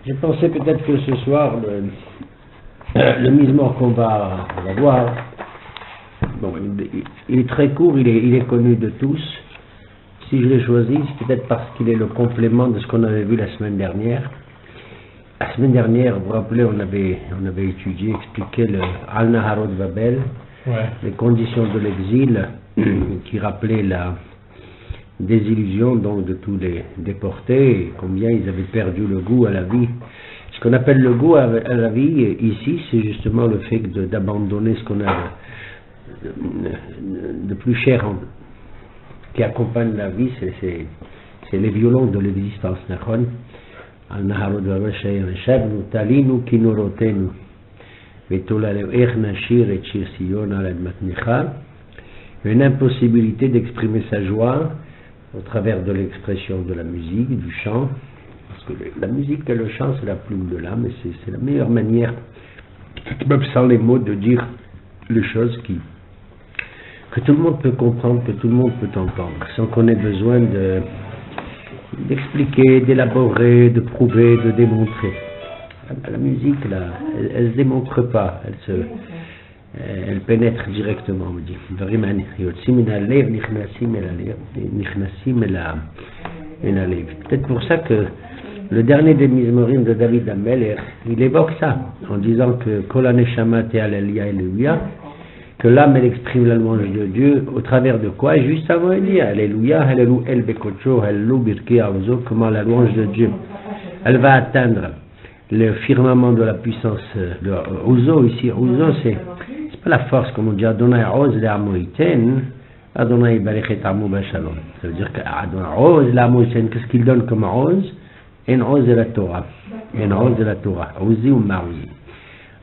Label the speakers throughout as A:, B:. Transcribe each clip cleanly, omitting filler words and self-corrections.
A: J'ai pensé peut-être que ce soir, le Mizmor qu'on va voir, bon, il est très court, il est connu de tous. Si je l'ai choisi, c'est peut-être parce qu'il est le complément de ce qu'on avait vu la semaine dernière. La semaine dernière, vous vous rappelez, on avait étudié, expliqué le Al-Naharot Babel, les conditions de l'exil, qui rappelaient la désillusion donc de tous les déportés, et combien ils avaient perdu le goût à la vie. Ce qu'on appelle le goût à la vie ici, c'est justement le fait d'abandonner ce qu'on a de plus cher qui accompagne la vie, c'est les violons de l'existence. Une impossibilité d'exprimer sa joie au travers de l'expression de la musique, du chant, parce que la musique et le chant c'est la plume de l'âme, et c'est la meilleure manière, même sans les mots, de dire les choses que tout le monde peut comprendre, que tout le monde peut entendre, sans qu'on ait besoin d'expliquer, d'élaborer, de prouver, de démontrer. La musique, là, elle ne se démontre pas, elle pénètre directement, on dit. Peut-être pour ça que le dernier des Mizmorim de David Ameler, il évoque ça, en disant que Kol HaNeshama Te'al Alléluia, que l'âme elle exprime la louange de Dieu au travers de quoi? Et juste avant il dit Alléluia, Alléluia, El Bekocho, Alléluia, Birki Aouzo, comment la louange de Dieu elle va atteindre le firmament de la puissance de Ouzo. Ici, Ouzo c'est pas la force, comme on dit Adonai Oz Le'amoiten, Adonai Barechet Amo Bashalom. Ça veut dire que Adonai Oz Le'amoiten, qu'est-ce qu'il donne comme Oz? En Oz de la Torah. En Oz de la Torah. Ouzi ou Maouzi.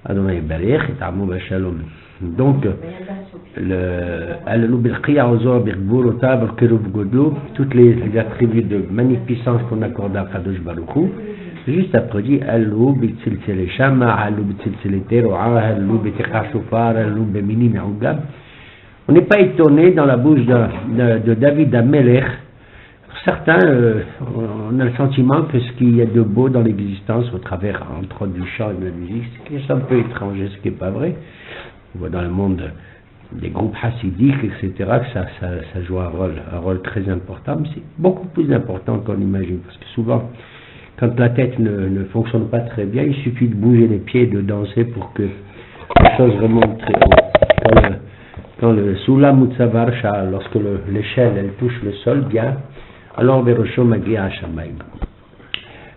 A: Adonai Barechet Amo Bashalom. Donc, toutes les attributs de magnificence qu'on accorde à Kadosh Baruch Hu, juste après dit on n'est pas étonné dans la bouche de David Amelech. Certains, on a le sentiment que ce qu'il y a de beau dans l'existence, au travers entre autres du chant et de la musique, c'est un peu étranger, ce qui n'est pas vrai. On voit dans le monde des groupes hassidiques, etc., que ça joue un rôle très important, mais c'est beaucoup plus important qu'on imagine, parce que souvent, quand la tête ne fonctionne pas très bien, il suffit de bouger les pieds et de danser pour que les choses remontent très haut. Quand le Sulam Utsavarsha, lorsque l'échelle elle touche le sol bien, alors Verosho Magia Hashamayim.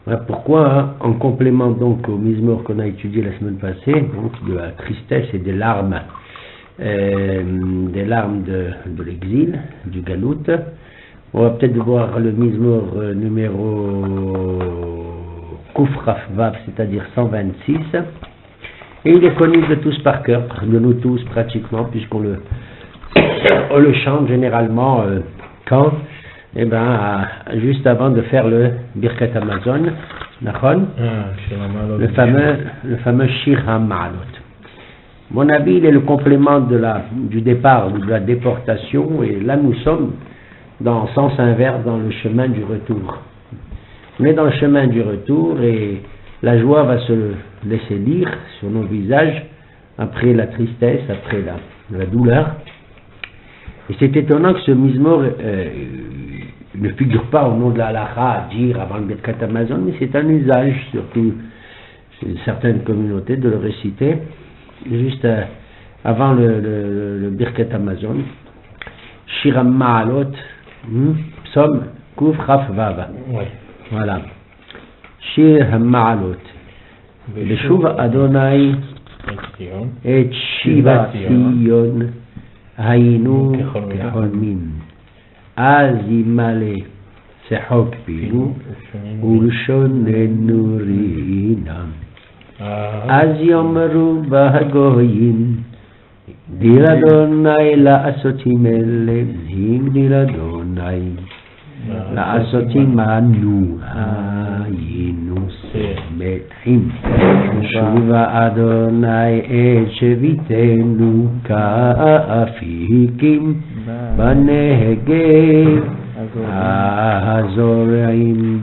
A: Voilà pourquoi, en complément donc au Mizmor qu'on a étudié la semaine passée, donc de la tristesse et des larmes de l'exil, du Galout, on va peut-être voir le Mizmor numéro Kufraf Vav, c'est-à-dire 126, et il est connu de tous par cœur, de nous tous pratiquement, puisqu'on le chante généralement quand juste avant de faire le Birkat Hamazon, le fameux Shir HaMa'alot. Mon avis, il est le complément du départ ou de la déportation, et là nous sommes dans le sens inverse, dans le chemin du retour. On est dans le chemin du retour et la joie va se laisser lire sur nos visages après la tristesse, après la douleur. Et c'est étonnant que ce Mizmor ne figure pas au nom de la halakha à dire avant le Birkat Hamazon, mais c'est un usage, surtout chez certaines communautés, de le réciter juste avant le Birkat Hamazon. Shir HaMa'alot, Psaume Kuf Chaf Vav. Voilà. Shir HaMa'alot. Beshuv Adonai et Shiva Sion Hayinu Kecholmin. Azimale Sehok Binu Ulshonenu Rina Az Yomru Bahagoyin Diladonai La'asotim Elevim Diladonai La'asotim Anu Hayinu Semechim Shuva Adonai Echevitenu Ka'afikim Banegev Azorim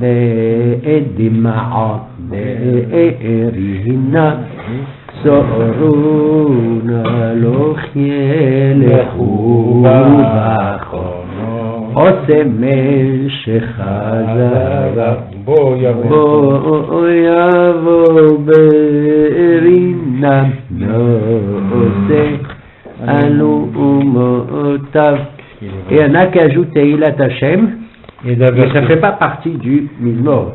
A: דמעות בערינה סורונה לא ילכו בחונו עושה משך הזהב בוא יבוא בערינה נעשה אנו ומותיו. Et il y en a qui ajoutent Teilat Hashem, mais ça ne fait pas partie du Mizmor.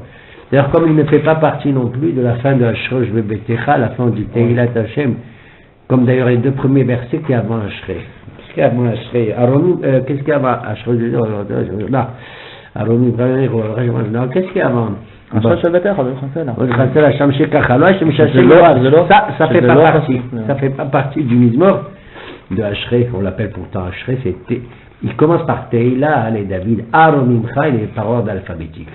A: D'ailleurs, comme il ne fait pas partie non plus de la fin de Ashrosh Bebetecha, la fin du Teilat Hashem, comme d'ailleurs les deux premiers versets qui avant Ashrei. Qu'est-ce qu'il y a avant Ashrei? Qu'est-ce qu'il y a avant Ashrosh? Non, qu'est-ce qu'il y a avant? Ça fait pas partie. Ça fait pas partie du Mizmor de Ashrei, on l'appelle pourtant Ashrei, il commence par Teila, les David, Aromimcha et les paroles alphabétiques.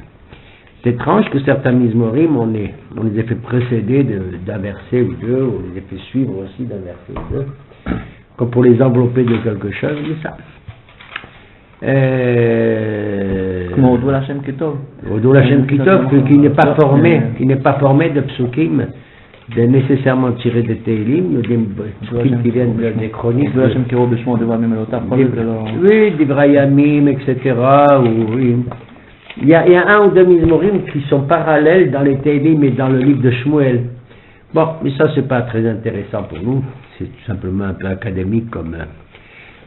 A: C'est étrange que certains Mizmorim, on les a fait précéder d'un verset ou deux, on les a fait suivre aussi d'un verset ou deux, comme pour les envelopper de quelque chose, mais ça.
B: Comme Odol Hashem Kitov.
A: Odol Hashem Kitov, qui n'est pas formé de psukim, de nécessairement tirer des Teilim, des psukim qui viennent des chroniques. Oui, des Vrayamim, etc. Oui. Il y a un ou deux Mizmorim qui sont parallèles dans les Teilim et dans le livre de Shmuel. Bon, mais ça c'est pas très intéressant pour nous, c'est tout simplement un peu académique comme...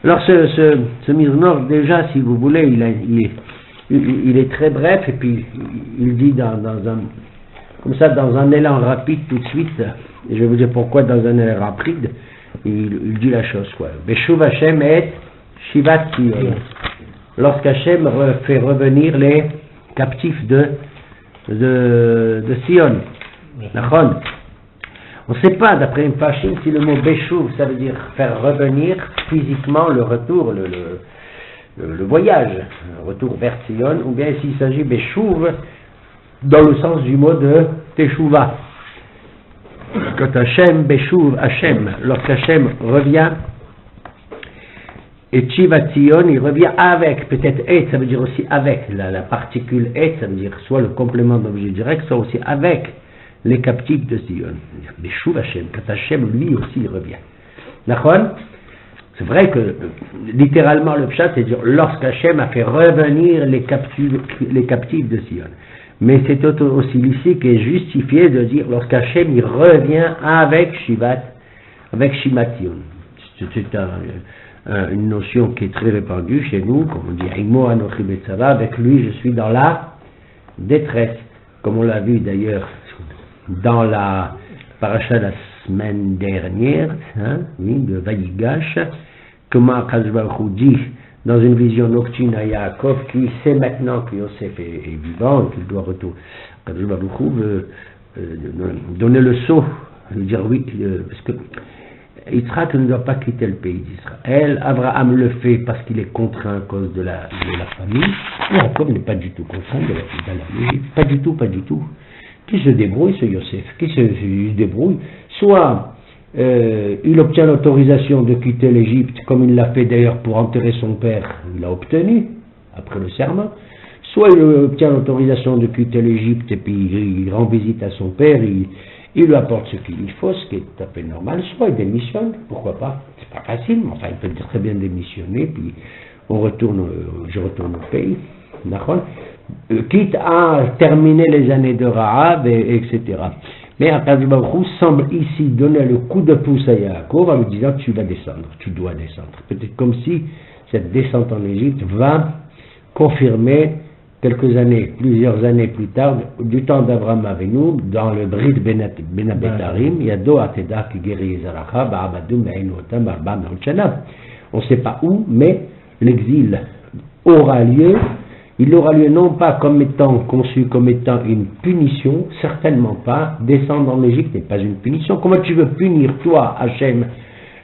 A: Alors ce Mizmor, déjà, si vous voulez, il est très bref et puis il dit dans un élan rapide tout de suite, et je vais vous dire pourquoi dans un élan rapide, il dit la chose quoi. Beshuv Hashem et Shivat Sion. Lorsqu'Hachem fait revenir les captifs de Sion. Nachon. On ne sait pas, d'après une Pashim, si le mot Beshuv, ça veut dire faire revenir physiquement le retour, le voyage, le retour vers Sion, ou bien s'il s'agit Beshuv dans le sens du mot de Teshuvah. Quand Hashem, Beshuv, Hashem, lorsqu'Hachem revient, et Shivat Sion, il revient avec, peut-être et, ça veut dire aussi avec, la particule et, ça veut dire soit le complément d'objet direct, soit aussi avec les captifs de Sion. Beshuv Hashem, quand Hashem lui aussi il revient. D'accord? C'est vrai que littéralement le pshat c'est dire lorsqu'Hachem a fait revenir les captifs de Sion. Mais c'est aussi ici qui est justifié de dire lorsqu'Hachem il revient avec Shivat, avec Shimatyon. C'est une notion qui est très répandue chez nous, comme on dit Aimo Anochi Betzava, avec lui je suis dans la détresse, comme on l'a vu d'ailleurs dans la paracha de la semaine dernière, de Vayigash, comment Akadosh Baruch Hu dit dans une vision nocturne à Yaakov qui sait maintenant que Yosef est vivant et qu'il doit retourner. Akadosh Baruch Hu veut donner le sceau, lui dire oui, parce que Yitzhak ne doit pas quitter le pays d'Israël. Abraham le fait parce qu'il est contraint à cause de la famille. Yaakov n'est pas du tout contraint de la famille. Pas du tout. Qui se débrouille, ce Yosef, qui se débrouille. Soit il obtient l'autorisation de quitter l'Égypte, comme il l'a fait d'ailleurs pour enterrer son père, il l'a obtenu, après le serment. Soit il obtient l'autorisation de quitter l'Égypte et puis il rend visite à son père, il lui apporte ce qu'il faut, ce qui est tout à fait normal. Soit il démissionne, pourquoi pas. C'est pas facile, mais enfin il peut très bien démissionner, puis je retourne au pays. D'accord? Quitte à terminer les années de Rahab, etc. Mais Akadosh Baruch Hu semble ici donner le coup de pouce à Yaakov en lui disant tu vas descendre, tu dois descendre. Peut-être comme si cette descente en Égypte va confirmer plusieurs années plus tard, du temps d'Abraham Avinu, dans le Brit Benabetarim, Yado Ateda Kigeri Zaracha, Ba'abadum Be'enotam Arba Me'ot. On ne sait pas où, mais l'exil aura lieu. Il aura lieu non pas conçu comme étant une punition, certainement pas. Descendre en Égypte n'est pas une punition. Comment tu veux punir, toi, Hachem,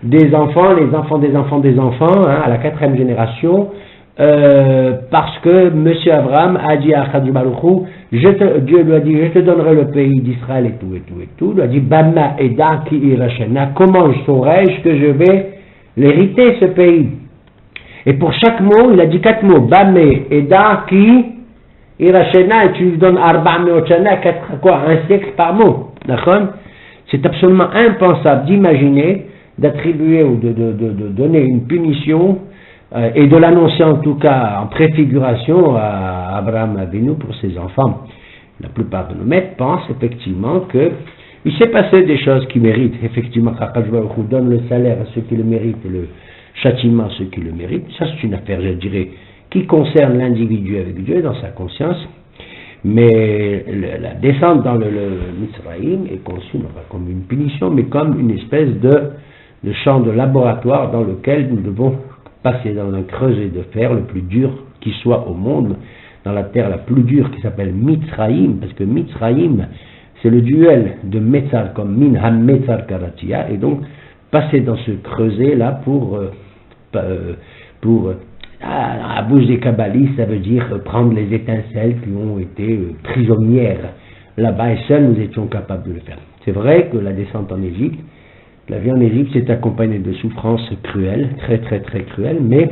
A: des enfants, les enfants des enfants des enfants, à la 4e génération, parce que M. Abraham a dit à Akadosh Baruch Hu, Dieu lui a dit, je te donnerai le pays d'Israël et tout. Il lui a dit, Bama Eda Ki Irachena, comment saurais-je que je vais l'hériter, ce pays? Et pour chaque mot, il a dit 4 mots. Bamé, Eda, Ki, Irachena, et tu lui donnes Arba Meochana, quoi, un siècle par mot. D'accord? C'est absolument impensable d'imaginer, d'attribuer ou de donner une punition et de l'annoncer en tout cas en préfiguration à Abraham Avinu pour ses enfants. La plupart de nos maîtres pensent effectivement que il s'est passé des choses qui méritent. Effectivement, Akadosh Baruch Hu donne le salaire à ceux qui le méritent et le châtiment à ceux qui le méritent. Ça, c'est une affaire, je dirais, qui concerne l'individu avec Dieu dans sa conscience. Mais la descente dans le Mitzrayim est conçue non pas comme une punition, mais comme une espèce de champ de laboratoire dans lequel nous devons passer dans un creuset de fer le plus dur qui soit au monde, dans la terre la plus dure qui s'appelle Mitzrayim, parce que Mitzrayim, c'est le duel de Metzar comme Min HaMetzar Karatia, et donc passer dans ce creuset-là à bouche des kabbalistes, ça veut dire prendre les étincelles qui ont été prisonnières là-bas, et seuls nous étions capables de le faire. C'est vrai que la descente en Égypte, la vie en Égypte s'est accompagnée de souffrances cruelles, très très très cruelles, mais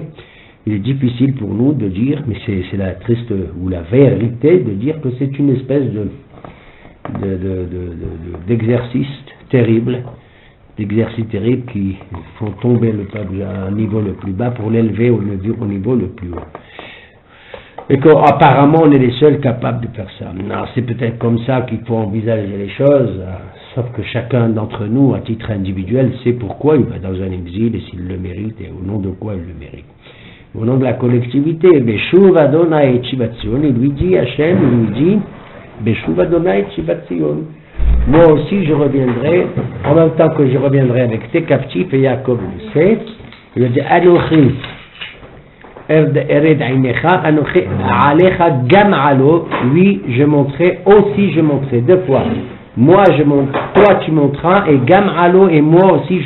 A: il est difficile pour nous de dire, mais c'est la triste ou la vérité de dire que c'est une espèce d'exercice terrible, qui font tomber le peuple à un niveau le plus bas pour l'élever au niveau le plus haut. Et qu'apparemment on est les seuls capables de faire ça. Non, c'est peut-être comme ça qu'il faut envisager les choses, sauf que chacun d'entre nous, à titre individuel, sait pourquoi il va dans un exil et s'il le mérite et au nom de quoi il le mérite. Au nom de la collectivité, Beshuv Adonai et Shivatzion, il lui dit, Hachem, il lui dit, Beshuv Adonai et Shivatzion. Moi aussi je reviendrai, en même temps que je reviendrai avec tes captifs, et Jacob le sait, il lui dit, Anochi, Ered Ainecha, Anochi, Alecha Gam Alo, lui je monterai, aussi je monterai, deux fois. Moi je monte, toi tu monteras, et Gam Alo, et moi aussi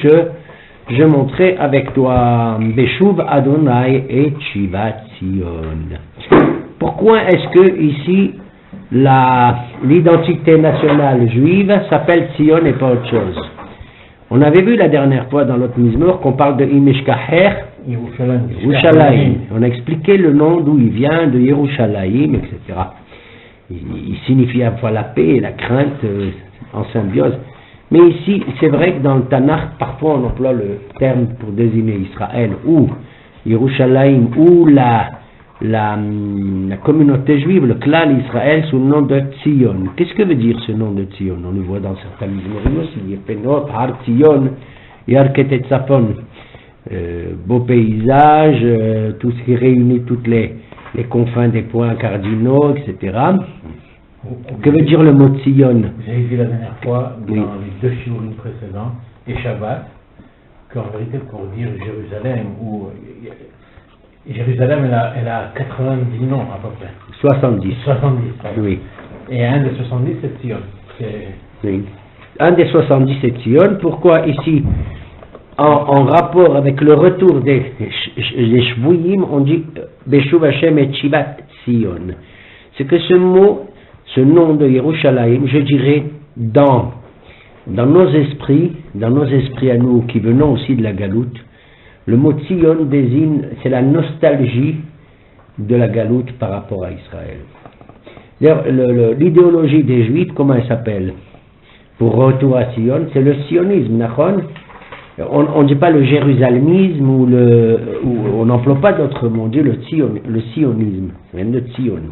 A: je monterai avec toi. Beshuv Adonai et Shivat Zion. Pourquoi est-ce que ici l'identité nationale juive s'appelle Zion et pas autre chose? On avait vu la dernière fois dans l'autre Mizmor qu'on parle de Imeshkaher, Yerushalayim. On a expliqué le nom d'où il vient, de Yerushalayim, etc. Il signifie à la fois la paix et la crainte en symbiose. Mais ici, c'est vrai que dans le Tanakh, parfois on emploie le terme pour désigner Israël ou Yerushalayim ou la communauté juive, le clan Israël sous le nom de Tzion. Qu'est-ce que veut dire ce nom de Tzion? On le voit dans certains livres aussi. Yepenot, Har Tzion, Yarket et Tzafon. Beau paysage, tout ce qui réunit toutes les confins des points cardinaux, etc. Que veut dire le mot Tzion?
C: Vous avez dit la dernière fois, dans les deux shiurim précédents, et Shabbat, qu'en vérité, pour dire Jérusalem, Jérusalem, elle a 90 noms à peu près.
A: 70.
C: 70, pardon.
A: Oui.
C: Et un des 70, c'est Tzion.
A: Oui. Un des 70, c'est Tzion. Pourquoi ici, en rapport avec le retour des Shvuyim, on dit Beshuv Hashem et Shivat Tzion? C'est que ce nom de Yerushalayim, je dirais, dans nos esprits à nous, qui venons aussi de la Galoute, le mot Tzion désigne, c'est la nostalgie de la Galoute par rapport à Israël. D'ailleurs, l'idéologie des Juifs, comment elle s'appelle? Pour retour à Tzion, c'est le sionisme, nachon? On ne dit pas le jérusalmisme ou on n'emploie pas d'autres mots, on dit le sionisme, ça vient de Tzion.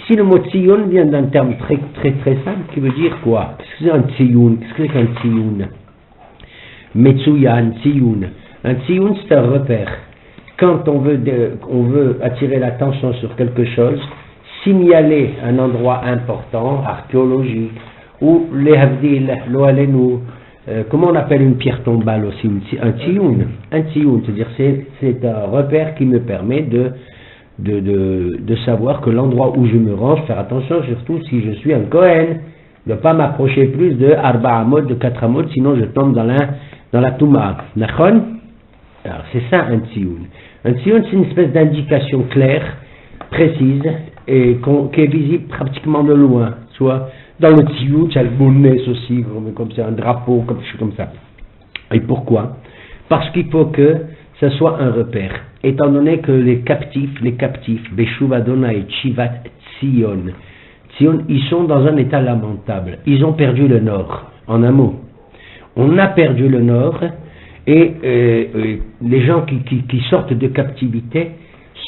A: Ici, le mot Tzion vient d'un terme très très très simple qui veut dire quoi? Qu'est-ce que c'est un Tzion? Qu'est-ce que c'est qu'un Tzion? Metsuyan, Tzion. Un Tzion, c'est un repère. Quand on veut attirer l'attention sur quelque chose, signaler un endroit important, archéologique, ou les Havdil, l'Oalenu, comment on appelle une pierre tombale aussi? Un Tzion. Un Tzion, c'est-à-dire c'est un repère qui me permet de savoir que l'endroit où je me range, faire attention surtout si je suis un Kohen, de ne pas m'approcher plus de Arba Amot, de 4 Amot, sinon je tombe dans la Touma. Nachon? Alors c'est ça un Tzion. Un Tzion, c'est une espèce d'indication claire, précise, et qui est visible pratiquement de loin. Soit dans le Tzion, tu as le bonnet aussi, comme c'est un drapeau, comme ça. Et pourquoi? Parce qu'il faut que ce soit un repère. Étant donné que les captifs, Beshuv Adonai et Shivat Tzion. Tzion, ils sont dans un état lamentable. Ils ont perdu le nord, en un mot. On a perdu le nord et les gens qui sortent de captivité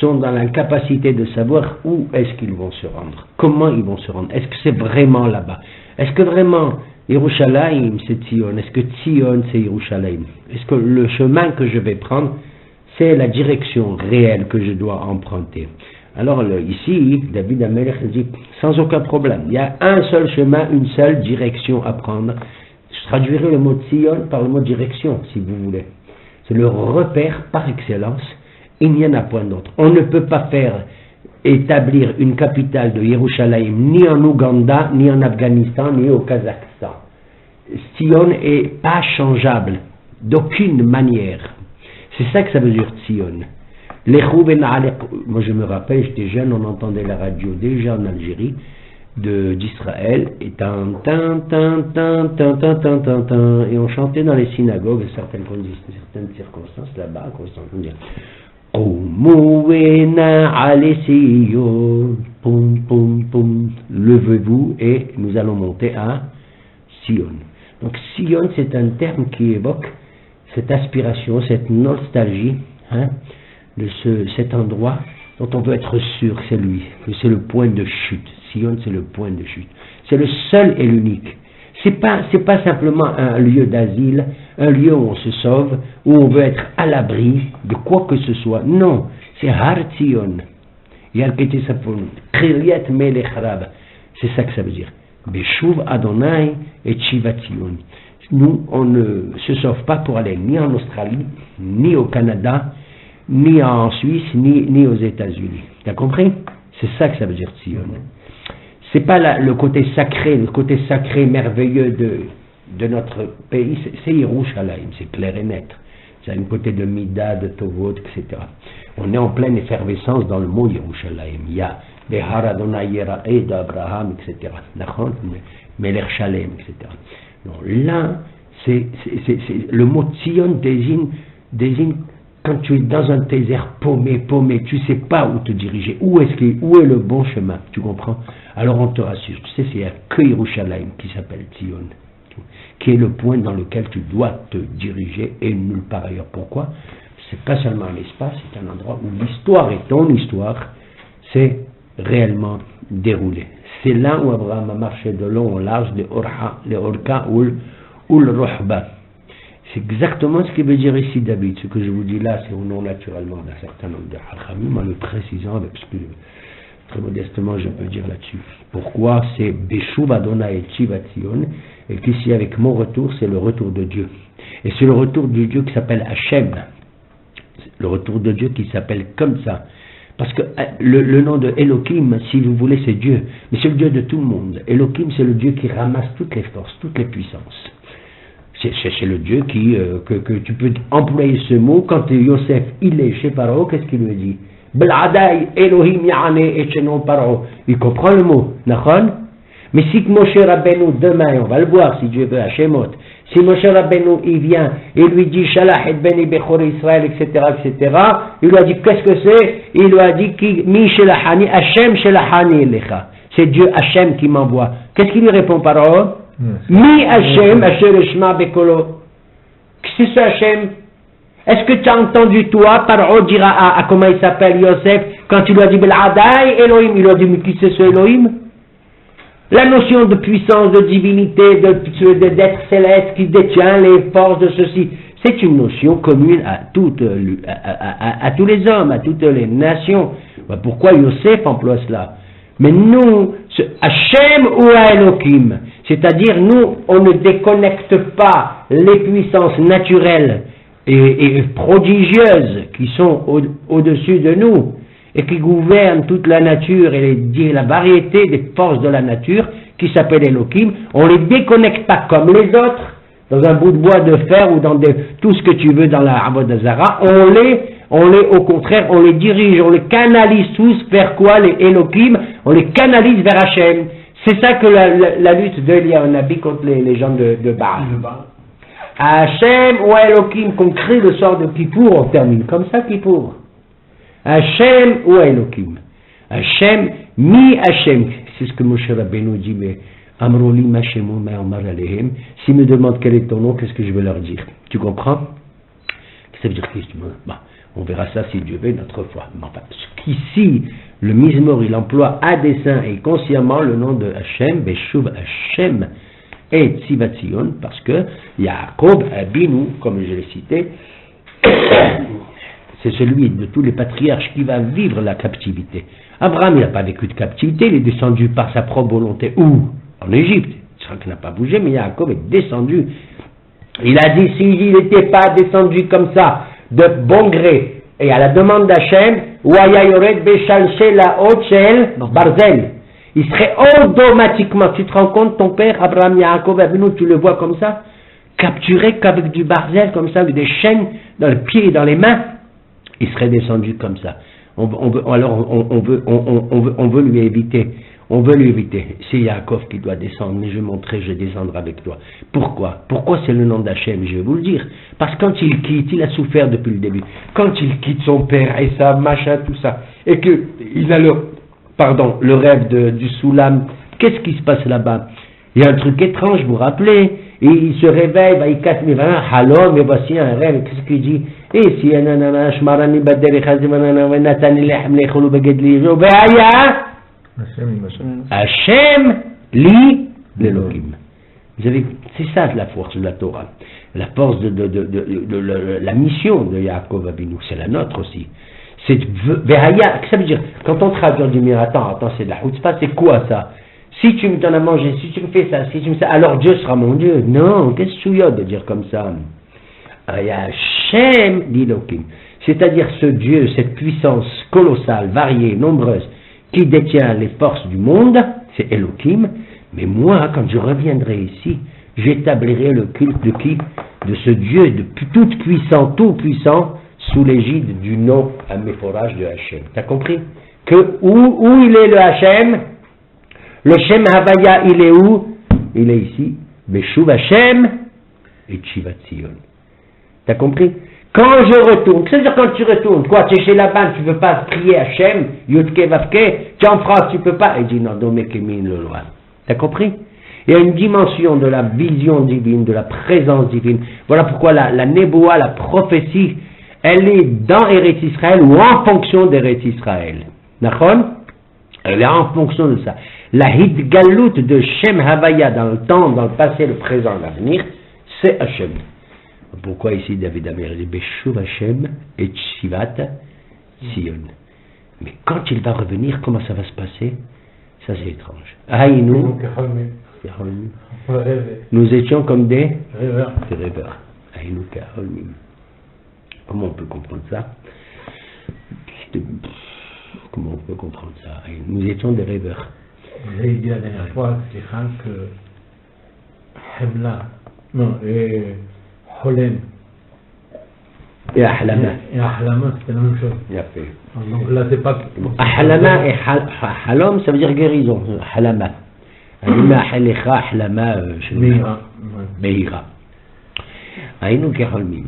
A: sont dans l'incapacité de savoir où est-ce qu'ils vont se rendre, comment ils vont se rendre. Est-ce que c'est vraiment là-bas? Est-ce que vraiment Yerushalayim c'est Tzion? Est-ce que Tzion c'est Yerushalayim? Est-ce que le chemin que je vais prendre c'est la direction réelle que je dois emprunter? Alors ici, David Amelech dit sans aucun problème, il y a un seul chemin, une seule direction à prendre. Je traduirai le mot Tzion par le mot direction, si vous voulez. C'est le repère par excellence, il n'y en a point d'autre. On ne peut pas établir une capitale de Yerushalayim ni en Ouganda, ni en Afghanistan, ni au Kazakhstan. Tzion est pas changeable, d'aucune manière. C'est ça que ça veut dire Tzion. Moi je me rappelle, j'étais jeune, on entendait la radio déjà en Algérie d'Israël et et on chantait dans les synagogues certaines circonstances là-bas, on dit levez-vous et nous allons monter à Sion. Donc Sion c'est un terme qui évoque cette aspiration, cette nostalgie de cet endroit dont on veut être sûr que c'est lui, que c'est le point de chute. Sion c'est le point de chute. C'est le seul et l'unique. C'est pas simplement un lieu d'asile, un lieu où on se sauve, où on veut être à l'abri de quoi que ce soit. Non, c'est Har Tzion. C'est ça que ça veut dire. Beshuv Adonai et Shiva Tzion. Nous, on ne se sauve pas pour aller ni en Australie, ni au Canada, ni en Suisse, ni aux États-Unis. T'as compris? C'est ça que ça veut dire Tzion. C'est pas le côté sacré merveilleux de notre pays, c'est Yerushalayim, c'est clair et net. C'est un côté de Mida, de Tovot, etc. On est en pleine effervescence dans le mot Yerushalayim. Il y a des Har Adonai Yerae d'Abraham, etc. Melech Shalem, etc. Donc là, le mot Tzion désigne quand tu es dans un désert paumé, tu ne sais pas où te diriger, où est le bon chemin, tu comprends? Alors on te rassure, tu sais, c'est que Yerushalayim qui s'appelle Tzion, qui est le point dans lequel tu dois te diriger et nulle part ailleurs. Pourquoi? C'est pas seulement un espace, c'est un endroit où l'histoire et ton histoire s'est réellement déroulée. C'est là où Abraham a marché de long en large, les Orka ou le Rohba. C'est exactement ce qu'il veut dire ici David. Ce que je vous dis là, c'est au nom naturellement d'un certain nombre de Hachamim, en le précisant avec ce que très modestement je peux dire là-dessus. Pourquoi c'est Beshuv Adonai et Shiva Tzion, et qu'ici avec mon retour, c'est le retour de Dieu. Et c'est le retour de Dieu qui s'appelle Hachem. Le retour de Dieu qui s'appelle comme ça. Parce que le nom de Elohim, si vous voulez, c'est Dieu. Mais c'est le Dieu de tout le monde. Elohim, c'est le Dieu qui ramasse toutes les forces, toutes les puissances. C'est le Dieu que tu peux employer ce mot quand Yosef il est chez Paro, qu'est-ce qu'il lui dit? Bladai Elohim Ya'ane et Chenon Paro. Il comprend le mot, Nachon? Mais si Moshe Rabbeinu demain, on va le voir si Dieu veut à Shemot, si Moshe Rabbeinu il vient et lui dit Shalach et Beni Bechor Israël, etc., il lui a dit qu'est-ce que c'est? Il lui a dit Mi Shelahani, Hashem Shelahani Lecha. C'est Dieu Hashem qui m'envoie. Qu'est-ce qu'il lui répond Paro? Mi Hashem, Asher Eshma Bekolo. C'est ce Hashem? Est-ce que tu as entendu toi, Paro dira à comment il s'appelle Yosef, quand il lui a dit Bel'adai Elohim, il lui a dit mais qui c'est ce Elohim? La notion de puissance, de divinité, d'être céleste qui détient les forces de ceci, c'est une notion commune à tous les hommes, à toutes les nations. Pourquoi Yosef emploie cela? Mais nous, Hachem ou Elohim, c'est-à-dire nous, on ne déconnecte pas les puissances naturelles et prodigieuses qui sont au-dessus de nous et qui gouvernent toute la nature et la variété des forces de la nature qui s'appellent Elohim. On les déconnecte pas comme les autres dans un bout de bois de fer ou dans tout ce que tu veux dans la Avodah Zara. Au contraire, on les dirige, on les canalise tous vers quoi? Les Elohim, on les canalise vers Hachem. C'est ça que la lutte d'Eliyahu contre les gens de Baal. Hachem ou Elohim, qu'on crie le soir de Kippour, on termine comme ça Kippour. Hachem ou Elohim. Hachem Mi Hachem, c'est ce que Moshe Rabbeinu dit, mais Amroli Mashemu Ma'amar Alehem, s'ils me demandent quel est ton nom, qu'est-ce que je vais leur dire? Tu comprends? Ça veut dire que on verra ça si Dieu veut une autre fois. Mais enfin, qu'ici, le Mizmor, il emploie à dessein et consciemment le nom de Hachem, Beshuv Hachem et Tzivatzion, parce que Yaakov Abinu, comme je l'ai cité, c'est celui de tous les patriarches qui va vivre la captivité. Abraham, il n'a pas vécu de captivité, il est descendu par sa propre volonté. Où? En Égypte. Israël n'a pas bougé, mais Yaakov est descendu. Il a dit, s'il n'était pas descendu comme ça, de bon gré, et à la demande d'Hachem, Barzel, il serait automatiquement, tu te rends compte, ton père, Abraham Yaakov Avinu, tu le vois comme ça, capturé qu'avec du barzel, comme ça, avec des chaînes dans les pieds et dans les mains, il serait descendu comme ça. On veut lui éviter. On veut lui éviter. C'est Yaakov qui doit descendre, mais je vais montrer, je vais descendre avec toi. Pourquoi? Pourquoi c'est le nom d'Hachem? Je vais vous le dire. Parce que quand il quitte, il a souffert depuis le début. Quand il quitte son père, et ça, machin, tout ça, et qu'il a le rêve du Soulam, qu'est-ce qui se passe là-bas? Il y a un truc étrange, vous vous rappelez? Et il se réveille, il casse mes vins, hallo, mais voici un rêve, qu'est-ce qu'il dit? Et si Hachem li l'Elohim. Vous savez, c'est ça la force de la Torah. La force de la mission de Yaakov Avinu, c'est la nôtre aussi. C'est Vehaya, ça veut dire, quand on traduit, on dit, mais attends, c'est de la chutzpah, c'est quoi ça? Si tu me donnes à manger, si tu me fais ça, si tu me fais ça, alors Dieu sera mon Dieu. Non, qu'est-ce que c'est de dire comme ça? Hachem l'Elohim. C'est-à-dire ce Dieu, cette puissance colossale, variée, nombreuse, qui détient les forces du monde, c'est Elohim, mais moi, quand je reviendrai ici, j'établirai le culte de qui? De ce Dieu de tout puissant, sous l'égide du nom à méforage de Hachem. T'as compris? Que où il est le Hachem? Le Shem Havaya, il est où? Il est ici, Beshuv Hachem et Shivat Zion. T'as compris? Quand je retourne, c'est-à-dire quand tu retournes, quoi, tu es chez Laban, tu ne veux pas prier Hachem, Yudke Vavke, tu es en France, tu ne peux pas, il dit non, Domekemin le loi. T'as compris? Il y a une dimension de la vision divine, de la présence divine. Voilà pourquoi la Néboa, la prophétie, elle est dans Eretz Israël ou en fonction d'Eretz Israël. D'accord? Elle est en fonction de ça. La Hidgalut de Shem Havaya dans le temps, dans le passé, le présent, l'avenir, c'est Hachem. Pourquoi ici David Amer dit Beshuv Hachem et Shivat Zion? Mais quand il va revenir, comment ça va se passer? Ça c'est étrange. Aïnou, nous étions comme des rêveurs. Aïnou Kaholmim. Comment on peut comprendre ça? Comment on peut comprendre ça? Nous étions des rêveurs.
C: Vous avez dit la dernière fois, Stéphane, que Hemla, non, et Holem.
A: Et Ahlama.
C: Et Ahlama, c'est la même chose.
A: Il a fait.
C: Donc là, c'est pas.
A: Ahlama et Halom, ça veut dire guérison. Halama. Alima Halecha Ahlama. Meira. Aïnou Keholmim.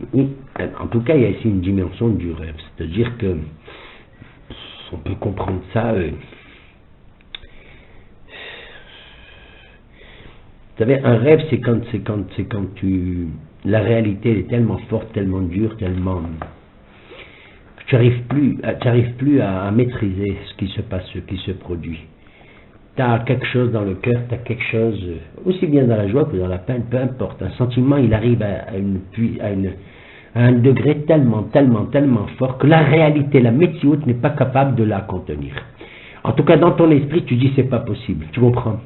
A: En tout cas, il y a ici une dimension du rêve. C'est-à-dire que on peut comprendre ça. Vous savez, un rêve, c'est quand la réalité est tellement forte, tellement dure, tellement que tu n'arrives plus à maîtriser ce qui se passe, ce qui se produit. Tu as quelque chose dans le cœur, tu as quelque chose, aussi bien dans la joie que dans la peine, peu importe. Un sentiment, il arrive à un degré tellement fort que la réalité, la météo n'est pas capable de la contenir. En tout cas, dans ton esprit, tu dis c'est pas possible. Tu comprends?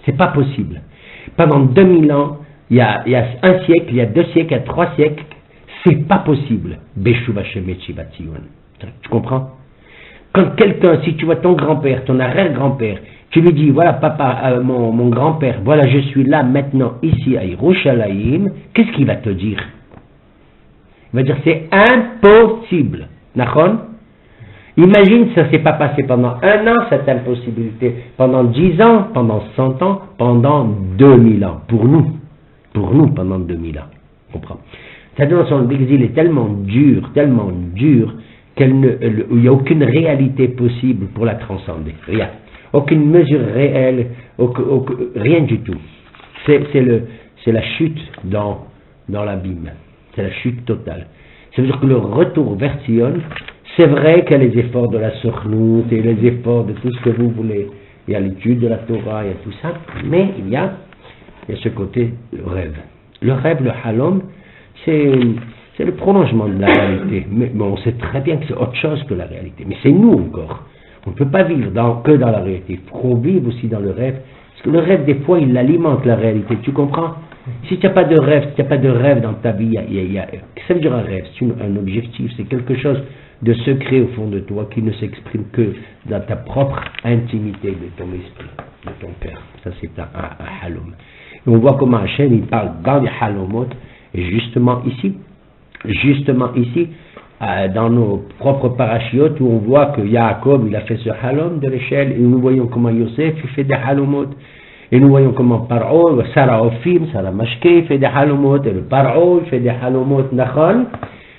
A: C'est pas possible. Pendant 2000 ans, il y a un siècle, il y a 2 siècles, il y a 3 siècles, c'est pas possible. Beshuv Hachem et Shivat Zion. Tu comprends? Quand quelqu'un, si tu vois ton grand-père, ton arrière-grand-père, tu lui dis, voilà papa, mon grand-père, voilà je suis là maintenant, ici à Yerushalayim, qu'est-ce qu'il va te dire? Il va dire c'est impossible. Nachon? Imagine, ça ne s'est pas passé pendant 1 an, cette impossibilité, pendant 10 ans, pendant 100 ans, pendant 2000 ans. Pour nous, pendant 2000 ans. Comprends? Cette notion d'exil est tellement dure, qu'il n'y a aucune réalité possible pour la transcender. Regarde. aucune mesure réelle, rien du tout. C'est la chute dans l'abîme, c'est la chute totale. Ça veut dire que le retour vers Sion, c'est vrai qu'il y a les efforts de la Sokhnout et les efforts de tout ce que vous voulez. Il y a l'étude de la Torah, il y a tout ça, mais il y a ce côté rêve. Le rêve, le halom, c'est le prolongement de la réalité. Mais on sait très bien que c'est autre chose que la réalité. Mais c'est nous encore. On ne peut pas vivre que dans la réalité. Il faut qu'on vive aussi dans le rêve. Parce que le rêve, des fois, il alimente la réalité. Tu comprends? Si tu n'as pas de rêve, si tu n'as pas de rêve dans ta vie, ça veut dire un rêve, c'est un objectif, c'est quelque chose de secret au fond de toi qui ne s'exprime que dans ta propre intimité de ton esprit, de ton cœur. Ça, c'est un halom. Et on voit comment Hachem, il parle dans les halomot, et justement ici, dans nos propres parachiotes, où on voit que Yaakov, il a fait ce halom de l'échelle, et nous voyons comment Yosef, il fait des halomot. Et nous voyons comment Paro, Sarah Ophim, Sarah Mashke fait des halomot, et le Paro fait des halomot Nachon.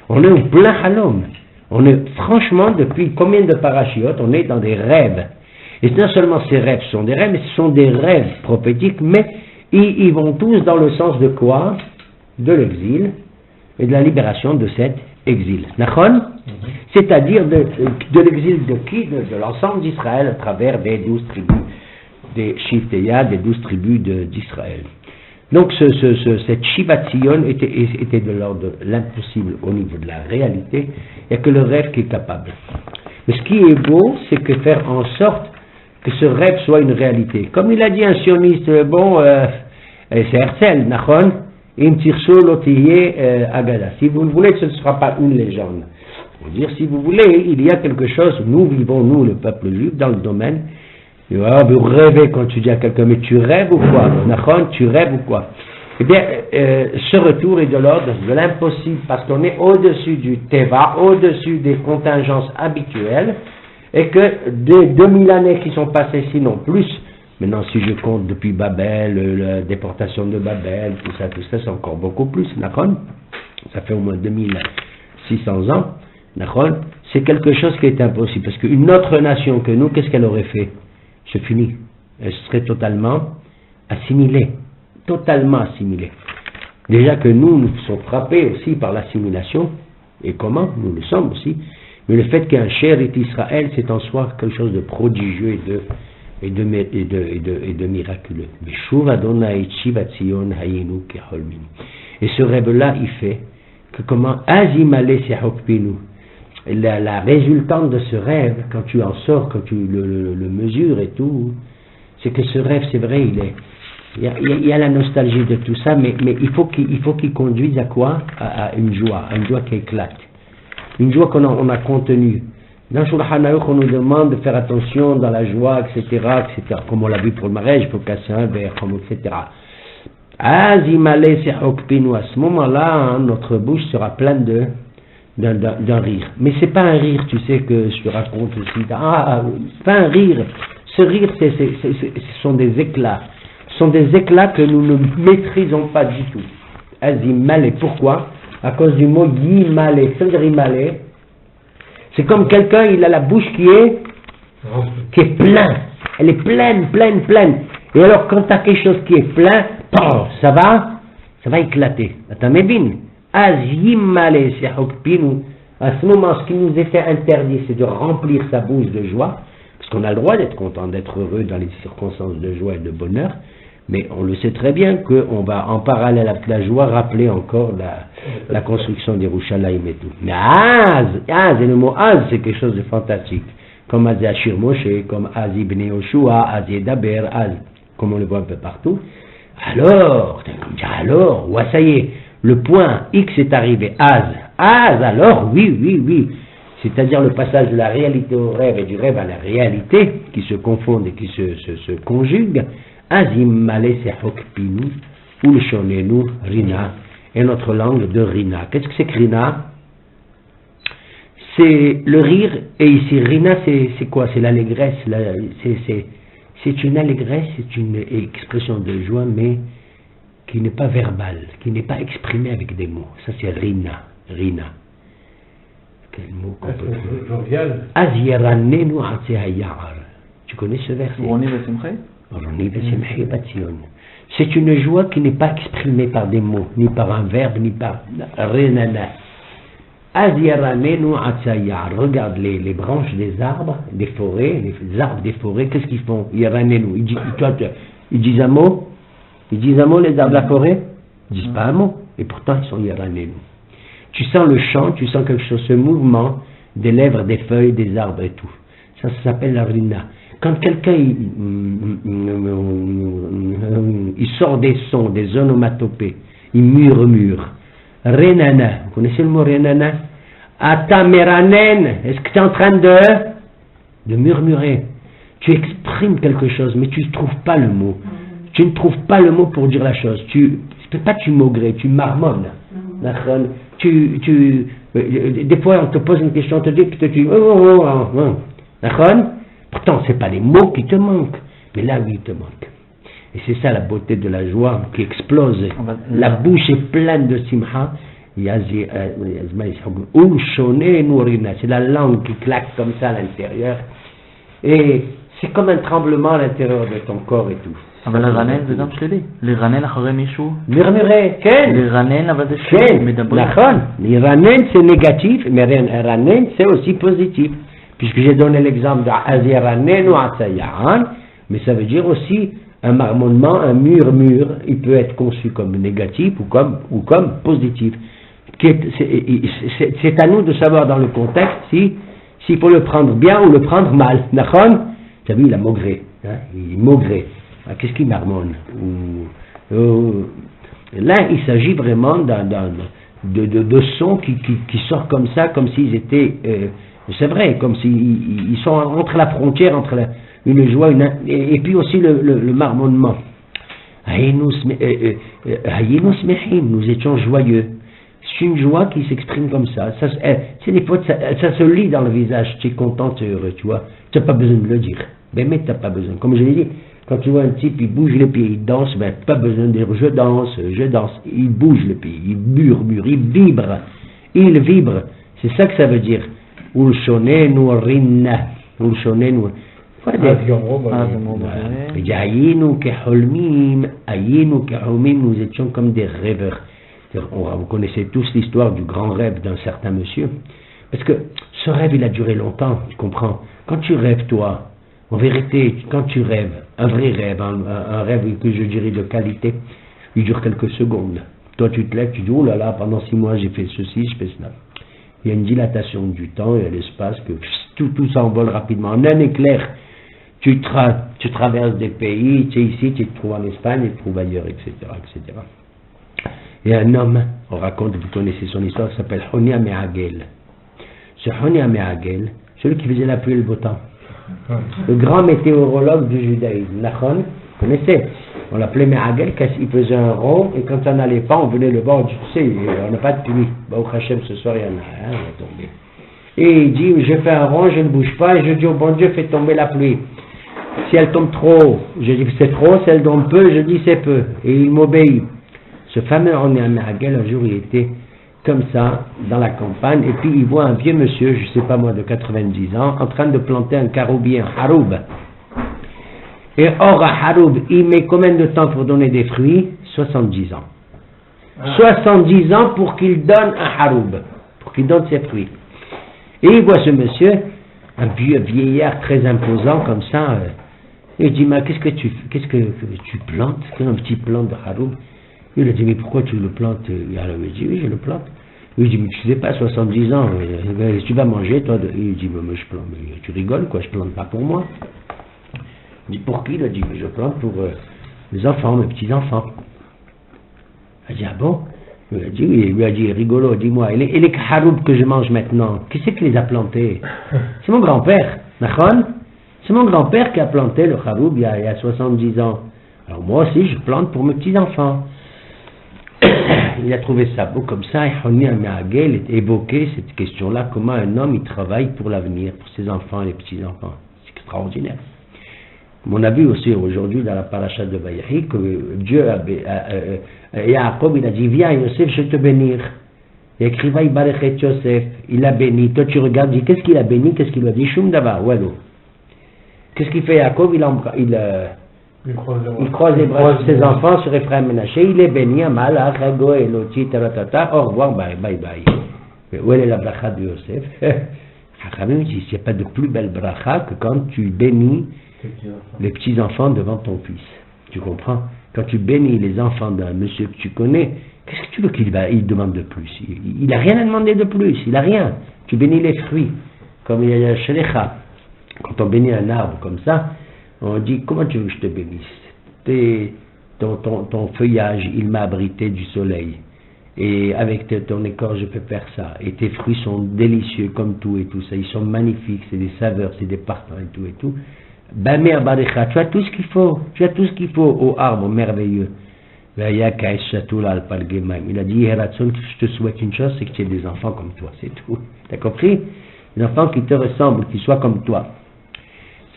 A: On est en plein halom. On est, franchement, depuis combien de parachiotes, on est dans des rêves. Et non seulement ces rêves sont des rêves, mais ce sont des rêves prophétiques, mais ils vont tous dans le sens de quoi? De l'exil et de la libération de cet exil. Nachon? C'est-à-dire de l'exil de qui? De l'ensemble d'Israël à travers des 12 tribus. Des Shivteya, des 12 tribus d'Israël. Donc cette Shivat Sion était de l'ordre de l'impossible au niveau de la réalité, il n'y a que le rêve qui est capable. Mais ce qui est beau, c'est que faire en sorte que ce rêve soit une réalité. Comme il a dit un sioniste, c'est Herzl, Nachon, Im Tirso Lotiye Agada. Si vous le voulez, ce ne sera pas une légende. Pour dire, si vous voulez, il y a quelque chose, nous vivons, nous, le peuple juif, dans le domaine. Vous rêvez quand tu dis à quelqu'un, mais tu rêves ou quoi? Nachon, tu rêves ou quoi? Eh bien, ce retour est de l'ordre de l'impossible, parce qu'on est au-dessus du Teva, au-dessus des contingences habituelles, et que des 2000 années qui sont passées, sinon plus, maintenant si je compte depuis Babel, la déportation de Babel, tout ça, c'est encore beaucoup plus, Nachon, ça fait au moins 2600 ans, Nachon, c'est quelque chose qui est impossible, parce qu'une autre nation que nous, qu'est-ce qu'elle aurait fait? C'est fini. Elle serait totalement assimilée. Totalement assimilée. Déjà que nous sommes frappés aussi par l'assimilation. Et comment? Nous le sommes aussi. Mais le fait qu'un cher est Israël, c'est en soi quelque chose de prodigieux et de miraculeux. Et ce rêve-là, il fait que comment Azimale Sehokpinu. La résultante de ce rêve, quand tu en sors, quand tu le mesures et tout, c'est que ce rêve, c'est vrai, il y a la nostalgie de tout ça, mais il faut qu'il conduise à quoi? À une joie qui éclate. Une joie qu'on a contenue. Dans Shulchan Aruch, on nous demande de faire attention dans la joie, etc., comme on l'a vu pour le mariage, il faut casser un verre, etc. À ce moment-là, notre bouche sera pleine d'un rire. Mais c'est pas un rire, tu sais, que je te raconte aussi. C'est pas un rire. Ce rire, ce sont des éclats. Ce sont des éclats que nous ne maîtrisons pas du tout. Azimale. Pourquoi? À cause du mot yimale. Ça veut dire yimale. C'est comme quelqu'un, il a la bouche qui est pleine. Elle est pleine. Et alors, quand tu as quelque chose qui est plein, ça va éclater. Attends, mais bin. À ce moment, ce qui nous était interdit, c'est de remplir sa bouche de joie, parce qu'on a le droit d'être content, d'être heureux dans les circonstances de joie et de bonheur, mais on le sait très bien qu'on va, en parallèle avec la joie, rappeler encore la construction des Yerushalayim et tout. Mais et le mot Az, c'est quelque chose de fantastique, comme Az Ashir Moshe, comme Az Ibn Yoshua, Az Yedaber, Az, comme on le voit un peu partout. Alors, ça y est, le point X est arrivé, alors, oui. C'est-à-dire le passage de la réalité au rêve et du rêve à la réalité, qui se confondent et qui se conjuguent. Azim Malé Sehokpinu, ou le Shonenu, Rina, et notre langue de Rina. Qu'est-ce que c'est que Rina? C'est le rire, et ici Rina, c'est quoi? C'est l'allégresse, c'est une allégresse, c'est une expression de joie, mais qui n'est pas verbale, qui n'est pas exprimée avec des mots. Ça c'est Rina. Quel mot qu'on peut dire? Azyeranenu Hatsehayar. Tu connais ce verset? C'est une joie qui n'est pas exprimée par des mots, ni par un verbe, ni par renana. Regarde les branches des arbres, des forêts, les arbres des forêts, qu'est-ce qu'ils font? Ils disent un mot? Ils disent un mot, les arbres de la forêt? Ils disent pas un mot, et pourtant ils sont yaranenu. Tu sens le chant, tu sens quelque chose, ce mouvement des lèvres, des feuilles, des arbres et tout. Ça s'appelle la rina. Quand quelqu'un il sort des sons, des onomatopées, il murmure. Renana, vous connaissez le mot renana? Atameranen, est-ce que tu es en train de murmurer? Tu exprimes quelque chose, mais tu ne trouves pas le mot. Tu ne trouves pas le mot pour dire la chose. Tu maugrer, tu marmonnes. Des fois, on te pose une question, on te dit, puis tu pourtant, ce n'est pas les mots qui te manquent, mais là, oui, il te manque. Et c'est ça la beauté de la joie qui explose. La bouche est pleine de simha. C'est la langue qui claque comme ça à l'intérieur. Et c'est comme un tremblement à l'intérieur de ton corps et tout. Murmurer, l'iranen c'est négatif, mais l'iranen c'est aussi positif. Puisque j'ai donné l'exemple d'Aziranen ou Atsayan, mais ça veut dire aussi un marmonnement, un murmure, il peut être conçu comme négatif ou comme positif. C'est à nous de savoir dans le contexte s'il faut le prendre bien ou le prendre mal. Tu as vu, il a maugré. Hein? Il maugrait. Qu'est-ce qu'il marmonne? Là, il s'agit vraiment de sons qui sortent comme ça, comme s'ils étaient... c'est vrai, comme s'ils sont entre la frontière, entre une joie, et puis aussi le marmonnement. Nous étions joyeux. C'est une joie qui s'exprime comme ça. C'est des fois, ça se lit dans le visage. Tu es content, tu es heureux, tu vois. Tu n'as pas besoin de le dire. Mais tu n'as pas besoin. Comme je l'ai dit, quand tu vois un type, il bouge les pieds, il danse, ben, pas besoin de dire je danse. Il bouge les pieds, il murmure, il vibre. Il vibre. C'est ça que ça veut dire. Ulshonenu rinna. Ulshonenu. Nous étions comme des rêveurs. Vous connaissez tous l'histoire du grand rêve d'un certain monsieur. Parce que ce rêve, il a duré longtemps, tu comprends. Quand tu rêves, toi, en vérité, quand tu rêves, un vrai rêve, un rêve que je dirais de qualité, il dure quelques secondes. Toi, tu te lèves, tu dis, oh là là, pendant 6 mois, j'ai fait ceci, je fais cela. Il y a une dilatation du temps et de l'espace, que tout s'envole rapidement. En un éclair, tu traverses des pays, tu es ici, tu te trouves en Espagne, tu te trouves ailleurs, etc., etc. Et un homme, on raconte, vous connaissez son histoire, s'appelle Honia Me'agel. Ce Honia Me'agel, celui qui faisait la pluie et le beau temps. Le grand météorologue du judaïsme. Nachon, vous connaissez? On l'appelait Me'agel, il faisait un rond, et quand ça n'allait pas, on venait le voir, tu sais, on n'a pas de pluie. Baruch Hashem, ce soir, il y en a un, on va tomber. Et il dit, je fais un rond, je ne bouge pas, et je dis au bon Dieu, fais tomber la pluie. Si elle tombe trop, je dis que c'est trop, si elle tombe peu, je dis c'est peu. Et il m'obéit. Ce fameux Honia Me'agel, un jour, il était comme ça, dans la campagne, et puis il voit un vieux monsieur, je ne sais pas moi, de 90 ans, en train de planter un caroubier, un haroub. Et or, un haroub, il met combien de temps pour donner des fruits? 70 ans. 70 ans pour qu'il donne un haroub, pour qu'il donne ses fruits. Et il voit ce monsieur, un vieux vieillard très imposant comme ça, et il dit, mais qu'est-ce que tu plantes? Un petit plant de haroub. Il a dit, mais pourquoi tu le plantes? Il a dit, oui, je le plante. Il dit, mais tu sais pas, 70 ans, tu vas manger, toi? Il dit, mais je plante. Mais tu rigoles, quoi, je plante pas pour moi. Il dit, pour qui? Il a dit, mais je plante pour les enfants, mes petits-enfants. Il a dit, ah bon? Il a dit, oui, il lui a dit, rigolo, dis-moi, et les haroubs que je mange maintenant, qui c'est qui les a plantés? C'est mon grand-père, Nachon? C'est mon grand-père qui a planté le haroub il y a 70 ans. Alors moi aussi, je plante pour mes petits-enfants. Il a trouvé ça beau comme ça, et Honia Me'agel évoqué cette question-là, comment un homme il travaille pour l'avenir, pour ses enfants et les petits-enfants. C'est extraordinaire. On a vu aussi aujourd'hui dans la paracha de Vayechi que Dieu, Yaakov, il a dit, viens Yosef, je vais te bénir. Et écriva Ibarechet Yosef, il a béni. Toi tu regardes, dis, qu'est-ce qu'il a béni, qu'est-ce qu'il lui a dit? Shum davar, wallo. Qu'est-ce qu'il fait Yaakov? Il croise les bras de ses enfants sur Ephraim Menaché, il est béni, Amalach, Hago, Eloti, Taratata, au revoir, bye bye bye. Où est la bracha de Yosef? Chachamim dit, il n'y a pas de plus belle bracha que quand tu bénis les petits-enfants devant ton fils. Tu comprends? Quand tu bénis les enfants d'un monsieur que tu connais, qu'est-ce que tu veux qu'il demande de plus? Il n'a rien à demander de plus, il n'a rien. Tu bénis les fruits, comme il y a Shelecha. Quand on bénit un arbre comme ça, on dit, comment tu veux que je te bénisse? Ton feuillage, il m'a abrité du soleil. Et avec ton écorce, je peux faire ça. Et tes fruits sont délicieux comme tout et tout ça. Ils sont magnifiques, c'est des saveurs, c'est des parfums et tout et tout. Bamer Barecha, tu as tout ce qu'il faut. Tu as tout ce qu'il faut au arbre merveilleux. Il a dit, Heratson, je te souhaite une chose, c'est que tu aies des enfants comme toi, c'est tout. T'as compris? Des enfants qui te ressemblent, qui soient comme toi.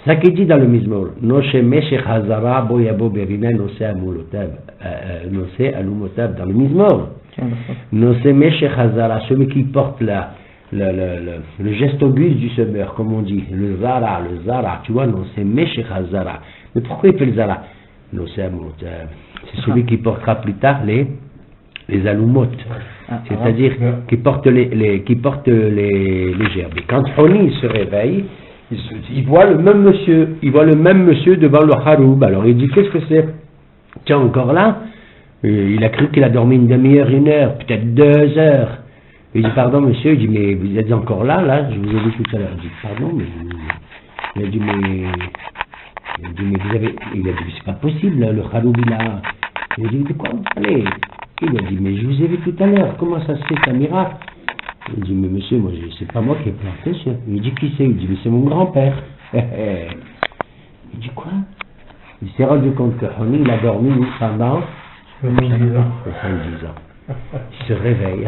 A: C'est ça qu'il dit dans le Mizmor. Noshe Meshech Hazara Boyabo Berina Noshe Alumotav dans le Mizmor. Noshe Meshech Hazara, celui qui porte le geste auguste du semeur, comme on dit, le Zara, tu vois, Noshe Meshech Hazara. Mais pourquoi il fait le Zara? Noshe Alumotav. C'est celui qui portera plus tard les alumot, c'est-à-dire qui porte les gerbes. Et quand Honi se réveille, il voit le même monsieur devant le haroub. Alors il dit, qu'est-ce que c'est? Tiens, encore là? Il a cru qu'il a dormi une demi-heure, 1 heure, peut-être 2 heures. Il dit, pardon monsieur, il dit, mais vous êtes encore là, je vous ai vu tout à l'heure. Il dit, pardon, mais... Il a dit, mais vous avez... Il a dit, c'est pas possible, le haroub, il a dit, de quoi vous parlez? Il a dit, mais je vous ai vu tout à l'heure, comment ça se fait, c'est un miracle? Il dit, mais monsieur, moi, c'est pas moi qui ai planté ça. Il dit, qui c'est? Il dit, mais c'est mon grand-père. Il dit, quoi? Il s'est rendu compte que Honi, il a dormi pendant 70 ans. Il se réveille,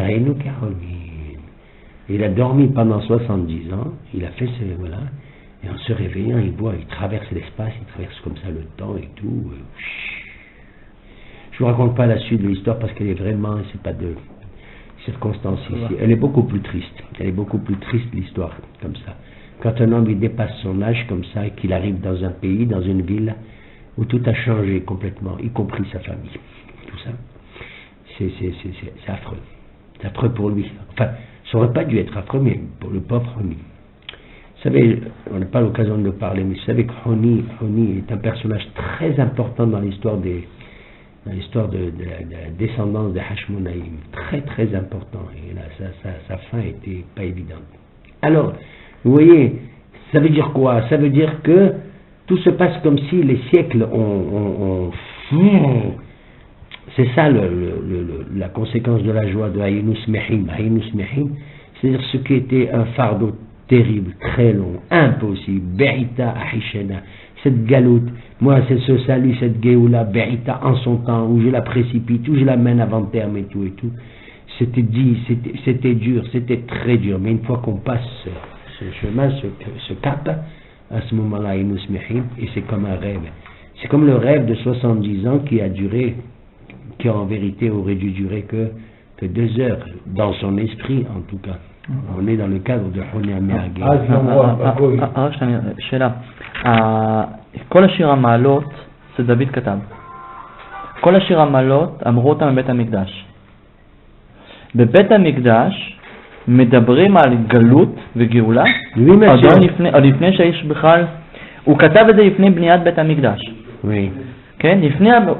A: il a dormi pendant 70 ans, il a fait ce, voilà, et en se réveillant, il traverse l'espace, il traverse comme ça le temps et tout. Je vous raconte pas la suite de l'histoire parce qu'elle est vraiment, c'est pas de circonstance ici. Elle est beaucoup plus triste. Elle est beaucoup plus triste l'histoire comme ça. Quand un homme il dépasse son âge comme ça et qu'il arrive dans un pays, dans une ville où tout a changé complètement, y compris sa famille, tout ça, c'est affreux. C'est affreux pour lui. Enfin, ça aurait pas dû être affreux, mais pour le pauvre Honi. Vous savez, on n'a pas l'occasion de le parler, mais vous savez que Honi est un personnage très important dans l'histoire de la descendance des Hashmonaïm, très très important, et là sa fin était pas évidente. Alors, vous voyez, ça veut dire quoi? Ça veut dire que tout se passe comme si les siècles c'est ça la conséquence de la joie de Hayinus Mehim. Hayinus Mehim, c'est-à-dire ce qui était un fardeau terrible, très long, impossible, Be'ita Ahishena, cette galoute, moi c'est ce salut, cette Géoula, Be'ita en son temps, où je la précipite, où je la mène avant terme et tout, c'était dur, c'était très dur, mais une fois qu'on passe ce chemin, ce cap, à ce moment-là, Inus Mehim, et c'est comme un rêve. C'est comme le rêve de 70 ans qui a duré, qui en vérité aurait dû durer que 2 heures, dans son esprit en tout cas. On est dans le cadre de Honi Améagé.
B: שאלה, כל השיר המעלות זה דוד כתב. כל השיר המעלות אמרו אותם בבית המקדש. בבית המקדש מדברים על גלות וגאולה, עוד לפני שהאיש בכלל, הוא כתב את זה לפני בניית בית המקדש. כן,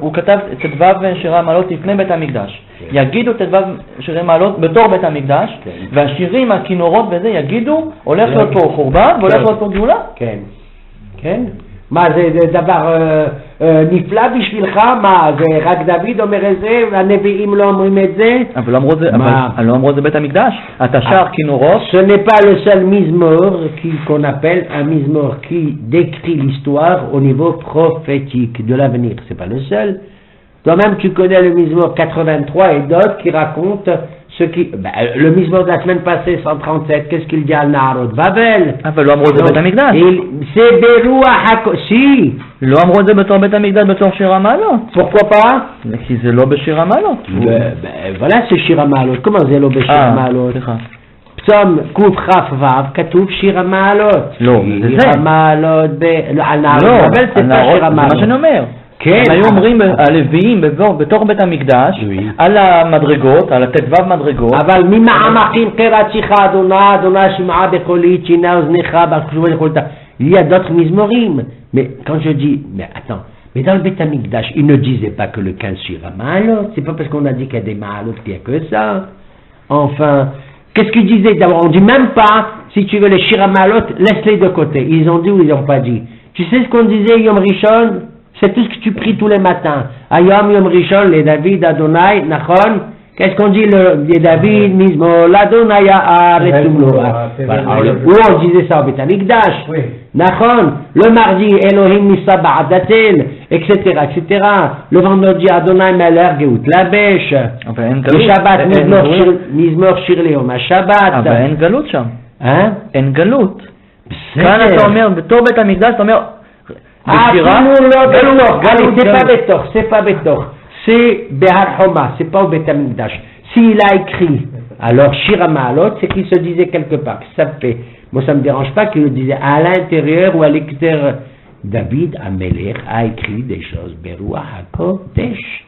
B: הוא כתב ט"ו שירי המעלות לפני בית המקדש. יגידו ט"ו שירי המעלות בתור בית המקדש, והשירים, הכינורות וזה יגידו, הולך להיות פה חורבן והולך להיות פה גאולה.
A: כן, כן. מה זה דבר נפלא בשבילך? מה זה רק דוד אומר את זה, והנביאים לא אומרים את זה?
B: אבל לא אמרו את זה בית המקדש. אתה שר כינורות.
A: Ce n'est pas le seul mizmor qu'on appelle un mizmor qui décrit l'histoire au niveau prophétique de l'avenir. C'est pas le seul. Toi-même tu connais le mizmor 83 et d'autres qui racontent ce qui... le mizmor de la semaine passée, 137, qu'est-ce qu'il dit à Naharot Babel?
B: אבל לא אמרו את זה בית המקדש.
A: C'est ברוח si.
B: לא אמרו את זה בתור בית המקדש, בתור שיר המעלות.
A: Pourquoi pas?
B: כי זה לא בשיר המעלות.
A: Voilà, c'est שיר המעלות. Comment זה לא בשיר המעלות? Psom Kuf Chaf Vav, Katouf Shir HaMa'alot.
B: לא, זה זה.
A: Shir HaMa'alot, על נהר
B: לא,
A: בבל זה pas Shir
B: זה מה שאני
A: HaMa'alot.
B: אומר.
A: כן.
B: הם היו אומרים הלוויים בתוך בית המקדש,
A: Oui.
B: על המדרגות, על הט"ו מדרגות,
A: אבל ממעמקים קראתך אדוני שמעה בקולי, תשינה אוזנך, בחשובה יכולת. Il y a d'autres mizmorim. Mais quand je dis, mais attends, mais dans le Beth Amikdash, ils ne disaient pas que le 15 Shira Ma'alot. C'est pas parce qu'on a dit qu'il y a des Ma'alot qu'il n'y a que ça. Enfin, qu'est-ce qu'ils disaient d'abord? On dit même pas, si tu veux les Shira Ma'alot, laisse-les de côté. Ils ont dit ou ils n'ont pas dit? Tu sais ce qu'on disait Yom Rishon? C'est tout ce que tu pries tous les matins. Ayom Yom Rishon, les David, Adonai, Nachon. Qu'est-ce qu'on dit les David, Mizmor, l'Adonai, Aretumlo. Où on disait ça au Beth Amikdash?
C: Oui.
A: Nachon, le mardi, Elohim Nissa Ba'adatel, etc., etc. Le vendredi, Adonai Meler Geout Labesh.
B: אבל אין
A: Le
B: גלות.
A: Shabbat, Mizmor Shir Leom HaShabbat.
B: אבל אין גלות שם.
A: Hein?
B: אין גלות. כאן אתה אומר, בתור בית המקדש, אתה אומר, בשירה,
A: c'est pas Betor. C'est Behar Homa, c'est pas au Beth Amikdash. S'il a écrit, alors Shir HaMa'alot, c'est qu'il se disait quelque part. Ça fait. Moi, ça me dérange pas qu'il le disait à l'intérieur ou à l'extérieur. David Amelech a écrit des choses. Beruah HaKodesh.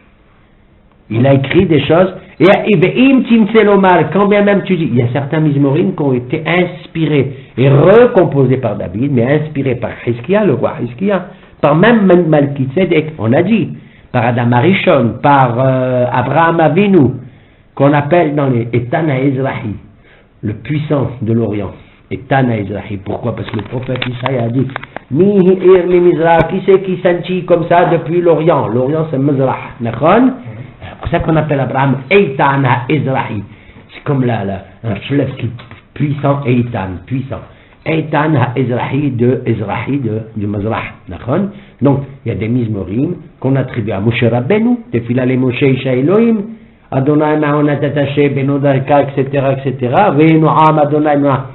A: Il a écrit des choses. Et Im Timtselomar, quand bien même tu dis, il y a certains mizmorim qui ont été inspirés et recomposés par David, mais inspirés par Hizkia, le roi Hizkia, par même Malkitzedek, on a dit, par Adam Arishon, par Abraham Avinu, qu'on appelle dans les Etan HaEzrahi, le puissant de l'Orient. Etan HaEzrahi. Pourquoi? Parce que le prophète Isaïe a dit, Mihi Ir li Mizrah, qui c'est qui sentit comme ça depuis l'Orient? L'Orient c'est Mizrah. Nachon? C'est pour ça qu'on appelle Abraham Eitan HaEzrahi. C'est comme un fleuve qui puissant, Eitan, puissant. Eitan HaEzrahi du Mizrah. Nachon? Donc, il y a des mizmorim qu'on attribue à Moshe Rabbeinu, Tefila le Moshe Isha Elohim, Adonai Ma'onat Attaché, Benodarka, etc., etc. Ve'noam Adonai Ma'onat.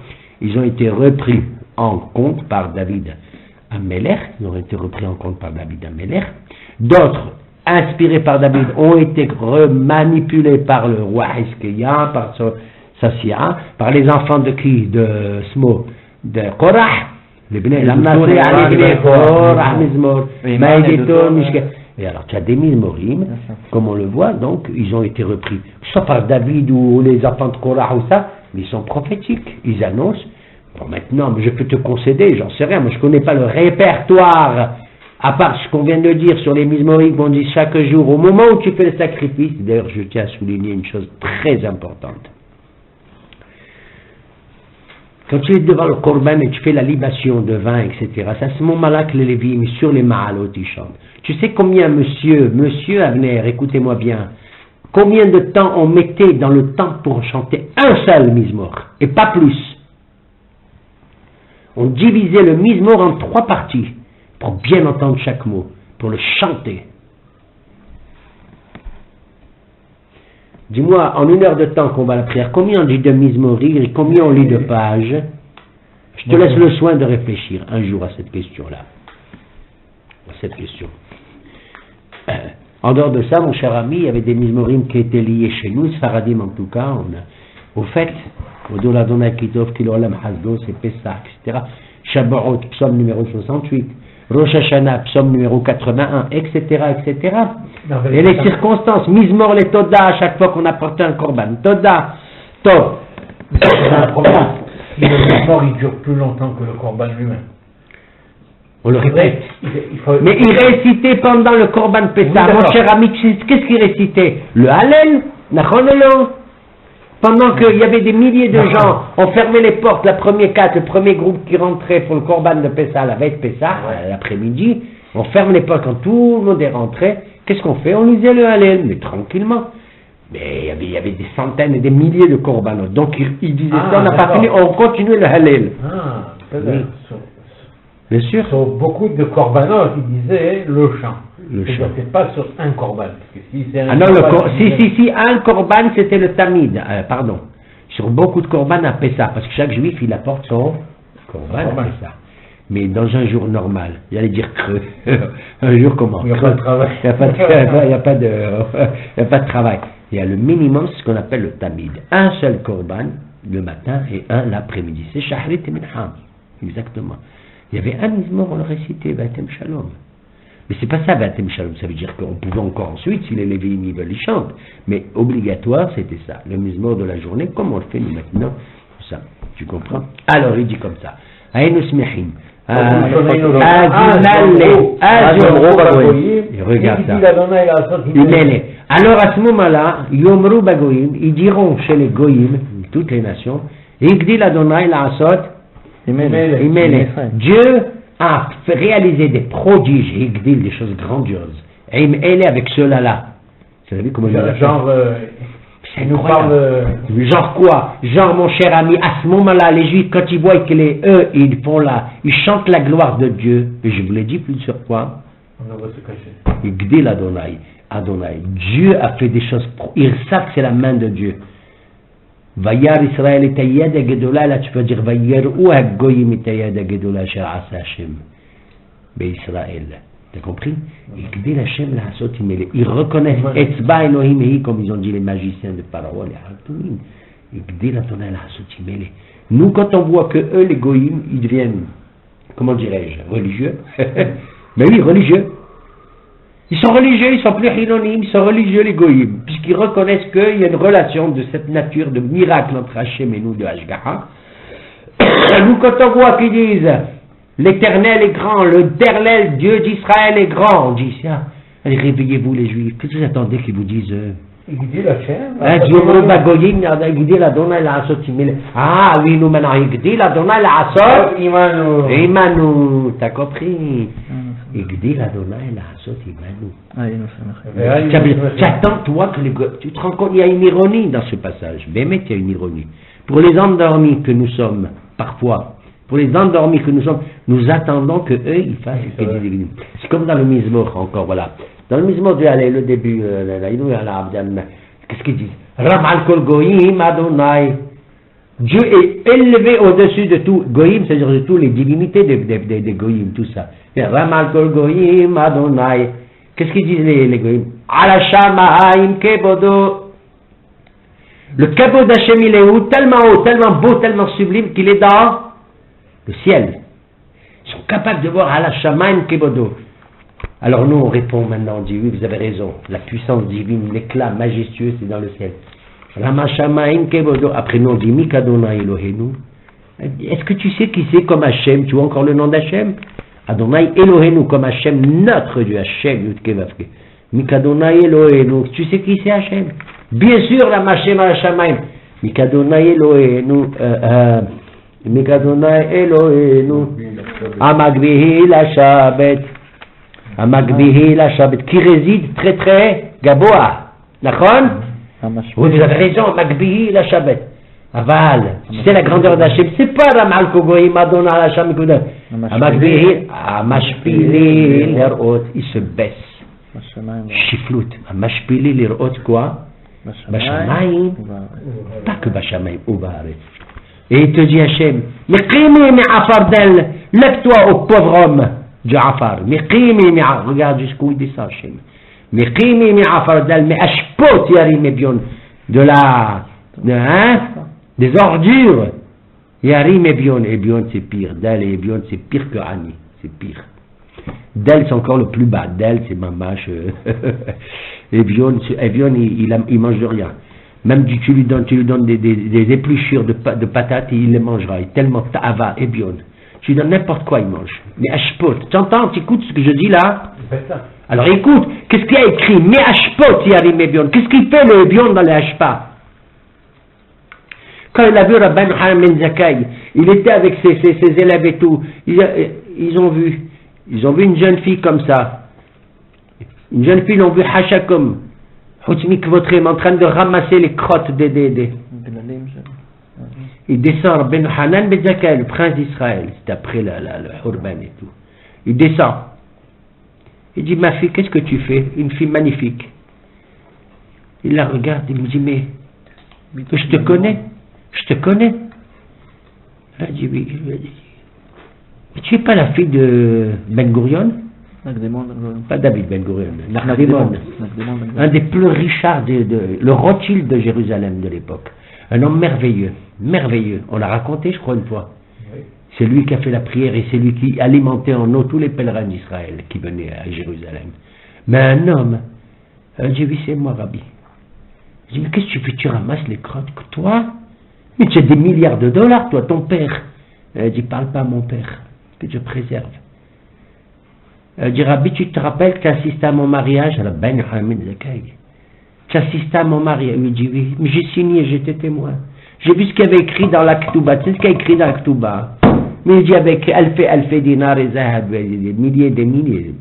A: Ils ont été repris en compte par David Amelech. Ils ont été repris en compte par David Amelech. D'autres, inspirés par David, ont été remanipulés par le roi Hizkia, par Sassia, par les enfants de qui? De Smo, de Korah. Les Bnei Lamnasé, Ali Bnei Korah, Mizmor, Maïdito, Mishke. Et alors, tu as des mizmorim, comme on le voit, donc, ils ont été repris, soit par David ou les enfants de Korah ou ça, mais ils sont prophétiques, ils annoncent. Bon, maintenant, mais je peux te concéder, j'en sais rien, moi je connais pas le répertoire, à part ce qu'on vient de dire sur les mizmorim qu'on dit chaque jour, au moment où tu fais le sacrifice. D'ailleurs, je tiens à souligner une chose très importante. Quand tu es devant le korban et tu fais la libation de vin, etc., c'est à ce moment-là que les Lévi'im, sur les Ma'alot, ils chantent. Tu sais combien, monsieur Avner, écoutez-moi bien, combien de temps on mettait dans le temps pour chanter un seul mizmor, et pas plus. On divisait le mizmor en 3 parties, pour bien entendre chaque mot, pour le chanter. Dis-moi, en 1 heure de temps qu'on va à la prière, combien on dit de mizmorir et combien on lit de pages? Je te laisse le soin de réfléchir un jour à cette question-là. À cette question. En dehors de ça, mon cher ami, il y avait des mizmorim qui étaient liés chez nous, Sfaradim en tout cas. Au fait, Odola Donai Kitov, Kilolam Hasdo, c'est Pessah, etc. Shabarot, psaume numéro 68. Rosh Hashanah, psaume numéro 81, etc., etc. Et les circonstances, Mizmor les Toda, à chaque fois qu'on apporte un korban. Toda, Tov.
C: C'est un problème. Le mizmor, il dure plus longtemps que le korban lui-même.
A: On le répète.
C: Faut...
A: Mais il récitait pendant le korban Pessah.
C: Oui,
A: mon cher ami, qu'est-ce qu'il récitait? Le Hallel, Nachonelo. Pendant qu'il y avait des milliers de gens, on fermait les portes, le premier groupe qui rentrait pour le korban de Pessah, la veille de Pessah, l'après-midi, on ferme les portes quand tout le monde est rentré. Qu'est-ce qu'on fait? On lisait le Hallel, mais tranquillement. Mais il y avait des centaines et des milliers de korbanot. Donc il disait ça, on n'a pas fini, on continuait le Hallel. Oui. Bien sûr.
C: Sur beaucoup de korbanot, il disait le chant.
A: Le chant.
C: C'est pas sur un korban. Parce que si c'est un
A: non,
C: korban,
A: si, un korban, c'était le tamid. Pardon. Sur beaucoup de korban à Pessah, parce que chaque juif, il apporte son korban à Pessah. Mais dans un jour normal, j'allais dire creux. Un jour comment?
C: Il n'y a pas de travail.
A: Il n'y a pas de travail. Il y a le minimum, c'est ce qu'on appelle le tamid. Un seul korban, le matin et un l'après-midi. C'est Shahrit et Minham, exactement. Il y avait un mizmor, on le récitait, Vatem Shalom. Mais c'est pas ça, Vatem Shalom, ça veut dire qu'on pouvait encore ensuite, si les Lévi'im ils veulent, ils chantent. Mais obligatoire, c'était ça, le mizmor de la journée, comme on le fait nous maintenant, ça, tu comprends? Alors, il dit comme ça, Aïnou Smehim, regarde ça. Alors à ce moment-là, Yomru Bagoyim, ils diront chez les Goyim, toutes les nations, Igdil Adonai La'asot, Dieu a fait réaliser des prodiges, Igdil, des choses grandioses. Et il est avec ceux-là. Vous savez comment il a fait? C'est nous parle. Genre quoi? Genre mon cher ami, à ce moment-là, les Juifs, quand ils voient que eux, ils font là, ils chantent la gloire de Dieu. Et je vous l'ai dit plus sur quoi?
C: On va se cacher.
A: Igdil Adonai. Dieu a fait des choses. Ils savent que c'est la main de Dieu. Vayar Israël et Tayyad Gedola, là tu peux dire Vayar ou Goyim et Tayyad Gedola Shel Asa Hashem. Mais Israël. T'as compris? Igdil Hashem la Hasot Imele. Ils reconnaissent Etzba Elohim Ehi, comme ils ont dit les magiciens de Pharaon, les Hartumim. Igdil Adonai la Hasot Imele. Nous, quand on voit que eux, les Goyim, ils deviennent, comment dirais-je, religieux. Mais oui, religieux. Ils sont religieux, ils sont plus Hilonim, ils sont religieux les Goyim, puisqu'ils reconnaissent qu'il y a une relation de cette nature de miracle entre Hachem et nous de Hashgaha. Nous, quand on voit qu'ils disent l'Éternel est grand, l'Éternel Dieu d'Israël est grand, on dit ça. Allez, réveillez-vous les Juifs. Qu'est-ce que vous attendez qu'ils vous disent
C: Igdil Hashem.
A: Ah oui, nous maintenant, Igdil Adonai La'asot Imanu. T'as compris? Igdil Adonai La'asot Imanu. Tu attends, toi, que tu te rends compte, il y a une ironie dans ce passage. Bémet, il y a une ironie. Pour les endormis que nous sommes, parfois, nous attendons que eux ils fassent ce qu'ils disent. C'est comme dans le Mizmor, encore, voilà. Dans le Mizmor du Halel, le début, qu'est-ce qu'ils disent? Ramal Kol Goyim Adonai. Dieu est élevé au-dessus de tout. Goyim, c'est-à-dire de toutes les divinités des Goyim, tout ça. Ramal Kol Goyim Adonai. Qu'est-ce qu'ils disent les Goyim? Ala Shamaim Kebodo. Le Kebod d'Hachem, il est où? Tellement haut, tellement beau, tellement sublime qu'il est dans le ciel. Ils sont capables de voir Ala Shamaim Kebodo. Alors nous, on répond maintenant, on dit oui, vous avez raison. La puissance divine, l'éclat majestueux, c'est dans le ciel. Rama Shamaim Kebodo. Après nous, on dit Mikadona Elohenu. Est-ce que tu sais qui c'est comme Hachem? Tu vois encore le nom d'Hachem? Adonai Elohenu, comme Hachem, notre Dieu, Hachem, Yudkevavke. Mikadona Elohenu. Tu sais qui c'est Hachem? Bien sûr, la Machem Ala Shamaim. Mikadona Elohenu. Mikadona Elohenu. Amagbihi la Shabbat. Amagbihi la Shabbat. Qui réside très très Gaboa. D'accord? Oui, vous avez raison. Amagbihi la Shabbat. Aval. C'est la grandeur d'Hachem. C'est pas Ramal Kogoïm Adonai la Shabbat. Amagbihi. Amashpili l'erot. Il se baisse. Chiflout. Amashpili l'erot quoi? Bashamaim. Pas que Bashamaim. Ouvaret. Et il te dit Hachem, lève-toi au pauvre homme du Afar. Regarde jusqu'où il descend Hachem. Des ordures. Yarim Ebion. Ebion c'est pire. Dal et Ebion c'est pire que Ani. C'est pire. Dal c'est encore le plus bas. Dal c'est mamache. Ebion il mange de rien. Même tu lui donnes des épluchures de patates et il les mangera. Il est tellement ta'ava et bion. Tu lui donnes n'importe quoi, il mange. Mais ashpot, tu entends, tu écoutes ce que je dis là? Alors écoute, qu'est-ce qu'il y a écrit? Mais ashpot, yarim et bion. Qu'est-ce qu'il fait le bion dans les ashpa? Quand il a vu Rabban Hanan Ben Zakkai, il était avec ses élèves et tout. Ils ont vu une jeune fille comme ça. Une jeune fille, ils l'ont vu hashakom. En train de ramasser les crottes des. Il descend, Ben Hanan Ben Zakkai, le prince d'Israël, c'est après le Hurban et tout. Il descend. Il dit, ma fille, qu'est-ce que tu fais? Une fille magnifique. Il la regarde, il me dit, mais je te connais. Elle dit, oui. Mais tu n'es pas la fille de Ben Gurion? Pas David Ben Gurion, Nachdemon, un des plus richards, le Rothschild de Jérusalem de l'époque. Un homme merveilleux, merveilleux. On l'a raconté, je crois, une fois.
C: Oui.
A: C'est lui qui a fait la prière et c'est lui qui alimentait en eau tous les pèlerins d'Israël qui venaient à Jérusalem. Mais un homme, j'ai vu, c'est moi, Rabbi. Je dis, mais qu'est-ce que tu fais? Tu ramasses les crottes que toi? Mais tu as des milliards de dollars, toi, ton père. Elle dit, parle pas à mon père, que je préserve. Elle dit, Rabbi, tu te rappelles que tu assistais à mon mariage? Elle a ben Hamid Zakaï. Tu assistais à mon mariage? Il dit, oui, mais j'ai signé, j'étais témoin. J'ai vu ce qu'il y avait écrit dans la Ketouba. Tu sais ce qu'il y a écrit dans la Ketouba? Mais il dit, avec elle fait dinar et zahab, des milliers et des milliers.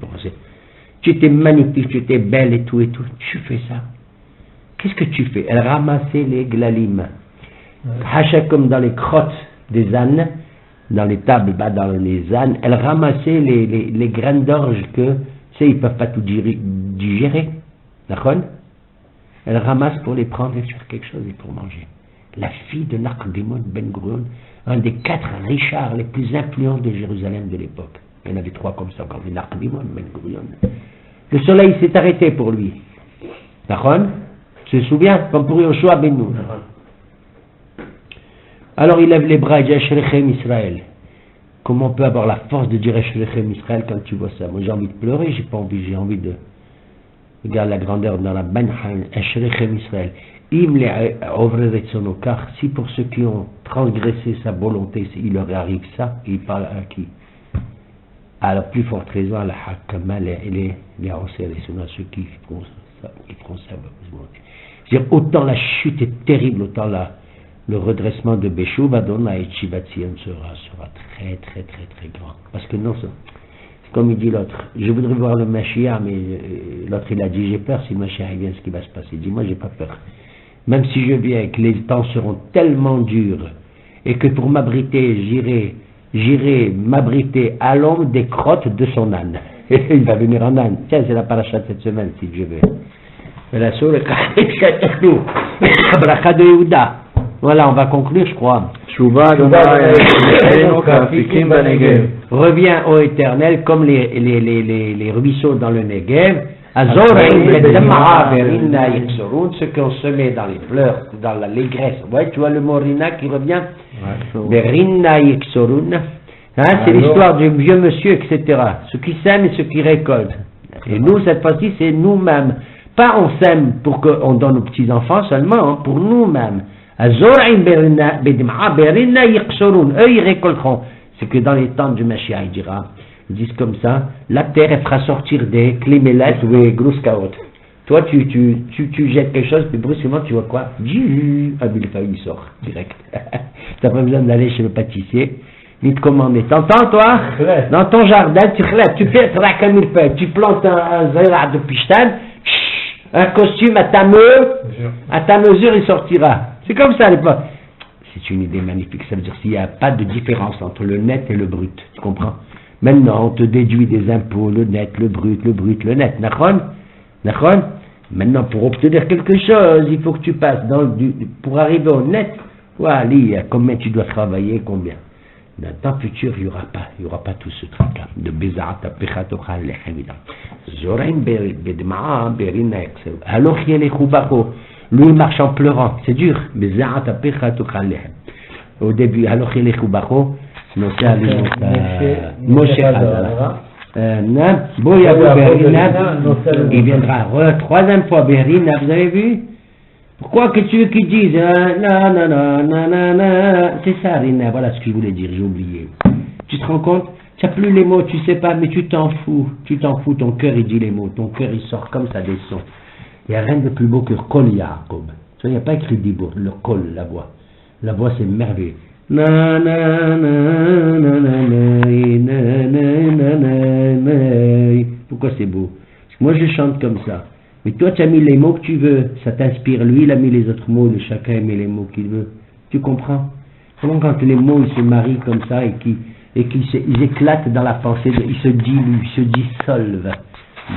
A: Tu étais magnifique, tu étais belle et tout. Tu fais ça. Qu'est-ce que tu fais? Elle ramassait les glalim. Hacha comme dans les crottes des ânes, dans les tables, dans les ânes, elle ramassait les graines d'orge que, tu sais, ils ne peuvent pas tout digérer. D'accord? Elle ramasse pour les prendre et faire quelque chose et pour manger. La fille de Nakdimon Ben Gurion, un des 4 richards les plus influents de Jérusalem de l'époque. Il y en avait 3 comme ça, comme Nakdimon Ben Gurion. Le soleil s'est arrêté pour lui. D'accord? Tu te souviens? Comme pour Yoshua Ben Nun. Alors il lève les bras et dit Ashrechem Israël. Comment on peut avoir la force de dire Ashrechem Israël quand tu vois ça? Moi j'ai envie de pleurer, j'ai pas envie, j'ai envie de. Regarde la grandeur dans la Banhan, Ashrechem Israël. Im le Ovreret Sonokar, si pour ceux qui ont transgressé sa volonté, il leur arrive ça, il parle à qui? À la plus forte raison, à la Hakama, les Ansers, les Sunna, ceux qui font ça. C'est-à-dire, autant la chute est terrible, autant le redressement de Beshuv Adonai et Shivatzion sera très très très très grand. Parce que non, c'est comme il dit l'autre, je voudrais voir le Mashiach, mais l'autre il a dit j'ai peur si le Mashiach vient, ce qui va se passer. Il dit moi j'ai pas peur. Même si je viens, que les temps seront tellement durs et que pour m'abriter, j'irai m'abriter à l'ombre des crottes de son âne. Il va venir en âne. Tiens, c'est la paracha de cette semaine si Dieu veut. Voilà, on va conclure, je crois. Reviens au Éternel comme les ruisseaux dans le Negev. Ceux qui ont semé dans les fleurs, dans l'allégresse. Ouais, tu vois le mot Rina qui revient. C'est l'histoire du vieux monsieur, etc. Ceux qui sèment et ceux qui récoltent. Et nous, cette fois-ci, c'est nous-mêmes. Pas on sème pour qu'on donne aux petits-enfants seulement, pour nous-mêmes. Eux, ils récolteront. C'est que dans les temps du Mashiach, il dira, ils disent comme ça, la terre, elle fera sortir des clémelettes ou des grosses carottes. Toi, tu jettes quelque chose, puis brusquement, tu vois quoi? Un millefeuille, il sort, direct. Tu n'as pas besoin d'aller chez le pâtissier, ni de commander. T'entends, toi? Dans ton jardin, tu fais un millefeuille, tu plantes un zéra de pichtan, un costume à ta mesure, il sortira. C'est comme ça à l'époque. C'est une idée magnifique. Ça veut dire s'il n'y a pas de différence entre le net et le brut. Tu comprends? Maintenant, on te déduit des impôts, le net, le brut, le net. D'accord? Maintenant, pour obtenir quelque chose, il faut que tu passes pour arriver au net. Voilà, combien tu dois travailler, combien? Dans le temps futur, il n'y aura pas tout ce truc-là. De Bézat, Pechatochal, Lechemida. Zoraim Bedmaa, Berina, Excel. Alors qu'il y a les Choubako. Lui, il marche en pleurant. C'est dur. Bézat, Pechatochal, Lechem. Au début, alors qu'il y a les Choubako, Moshe Chazala. Il viendra. Troisième fois, Berina, vous avez vu? Pourquoi que tu veux qu'ils disent c'est ça, Rina, voilà ce que je voulais dire, j'ai oublié. Tu te rends compte? Tu n'as plus les mots, tu sais pas, mais tu t'en fous. Ton cœur il dit les mots, ton cœur il sort comme ça des sons. Il n'y a rien de plus beau que Kol Yaakov. Il n'y a pas écrit Dibour, le Kol, la voix. La voix c'est merveilleux. Pourquoi c'est beau? Parce que moi je chante comme ça. Mais toi, tu as mis les mots que tu veux, ça t'inspire. Lui, il a mis les autres mots, chacun a mis les mots qu'il veut. Tu comprends? Comment quand les mots ils se marient comme ça et qu'ils éclatent dans la pensée, ils se diluent, ils se dissolvent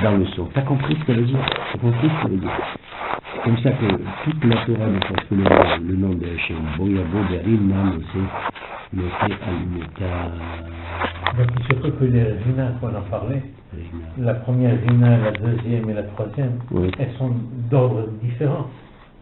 A: dans le son. T'as compris ce que ça veut dire? T'as compris ce que ça veut dire? C'est comme ça que toute la Torah, parce que le nom de Hachem, Boyabo, Berim, Nam, c'est Al-Muta.
C: Donc il se peut que les Rina qu'on en parlait, la première Rina, la deuxième et la troisième, elles sont d'ordre différent.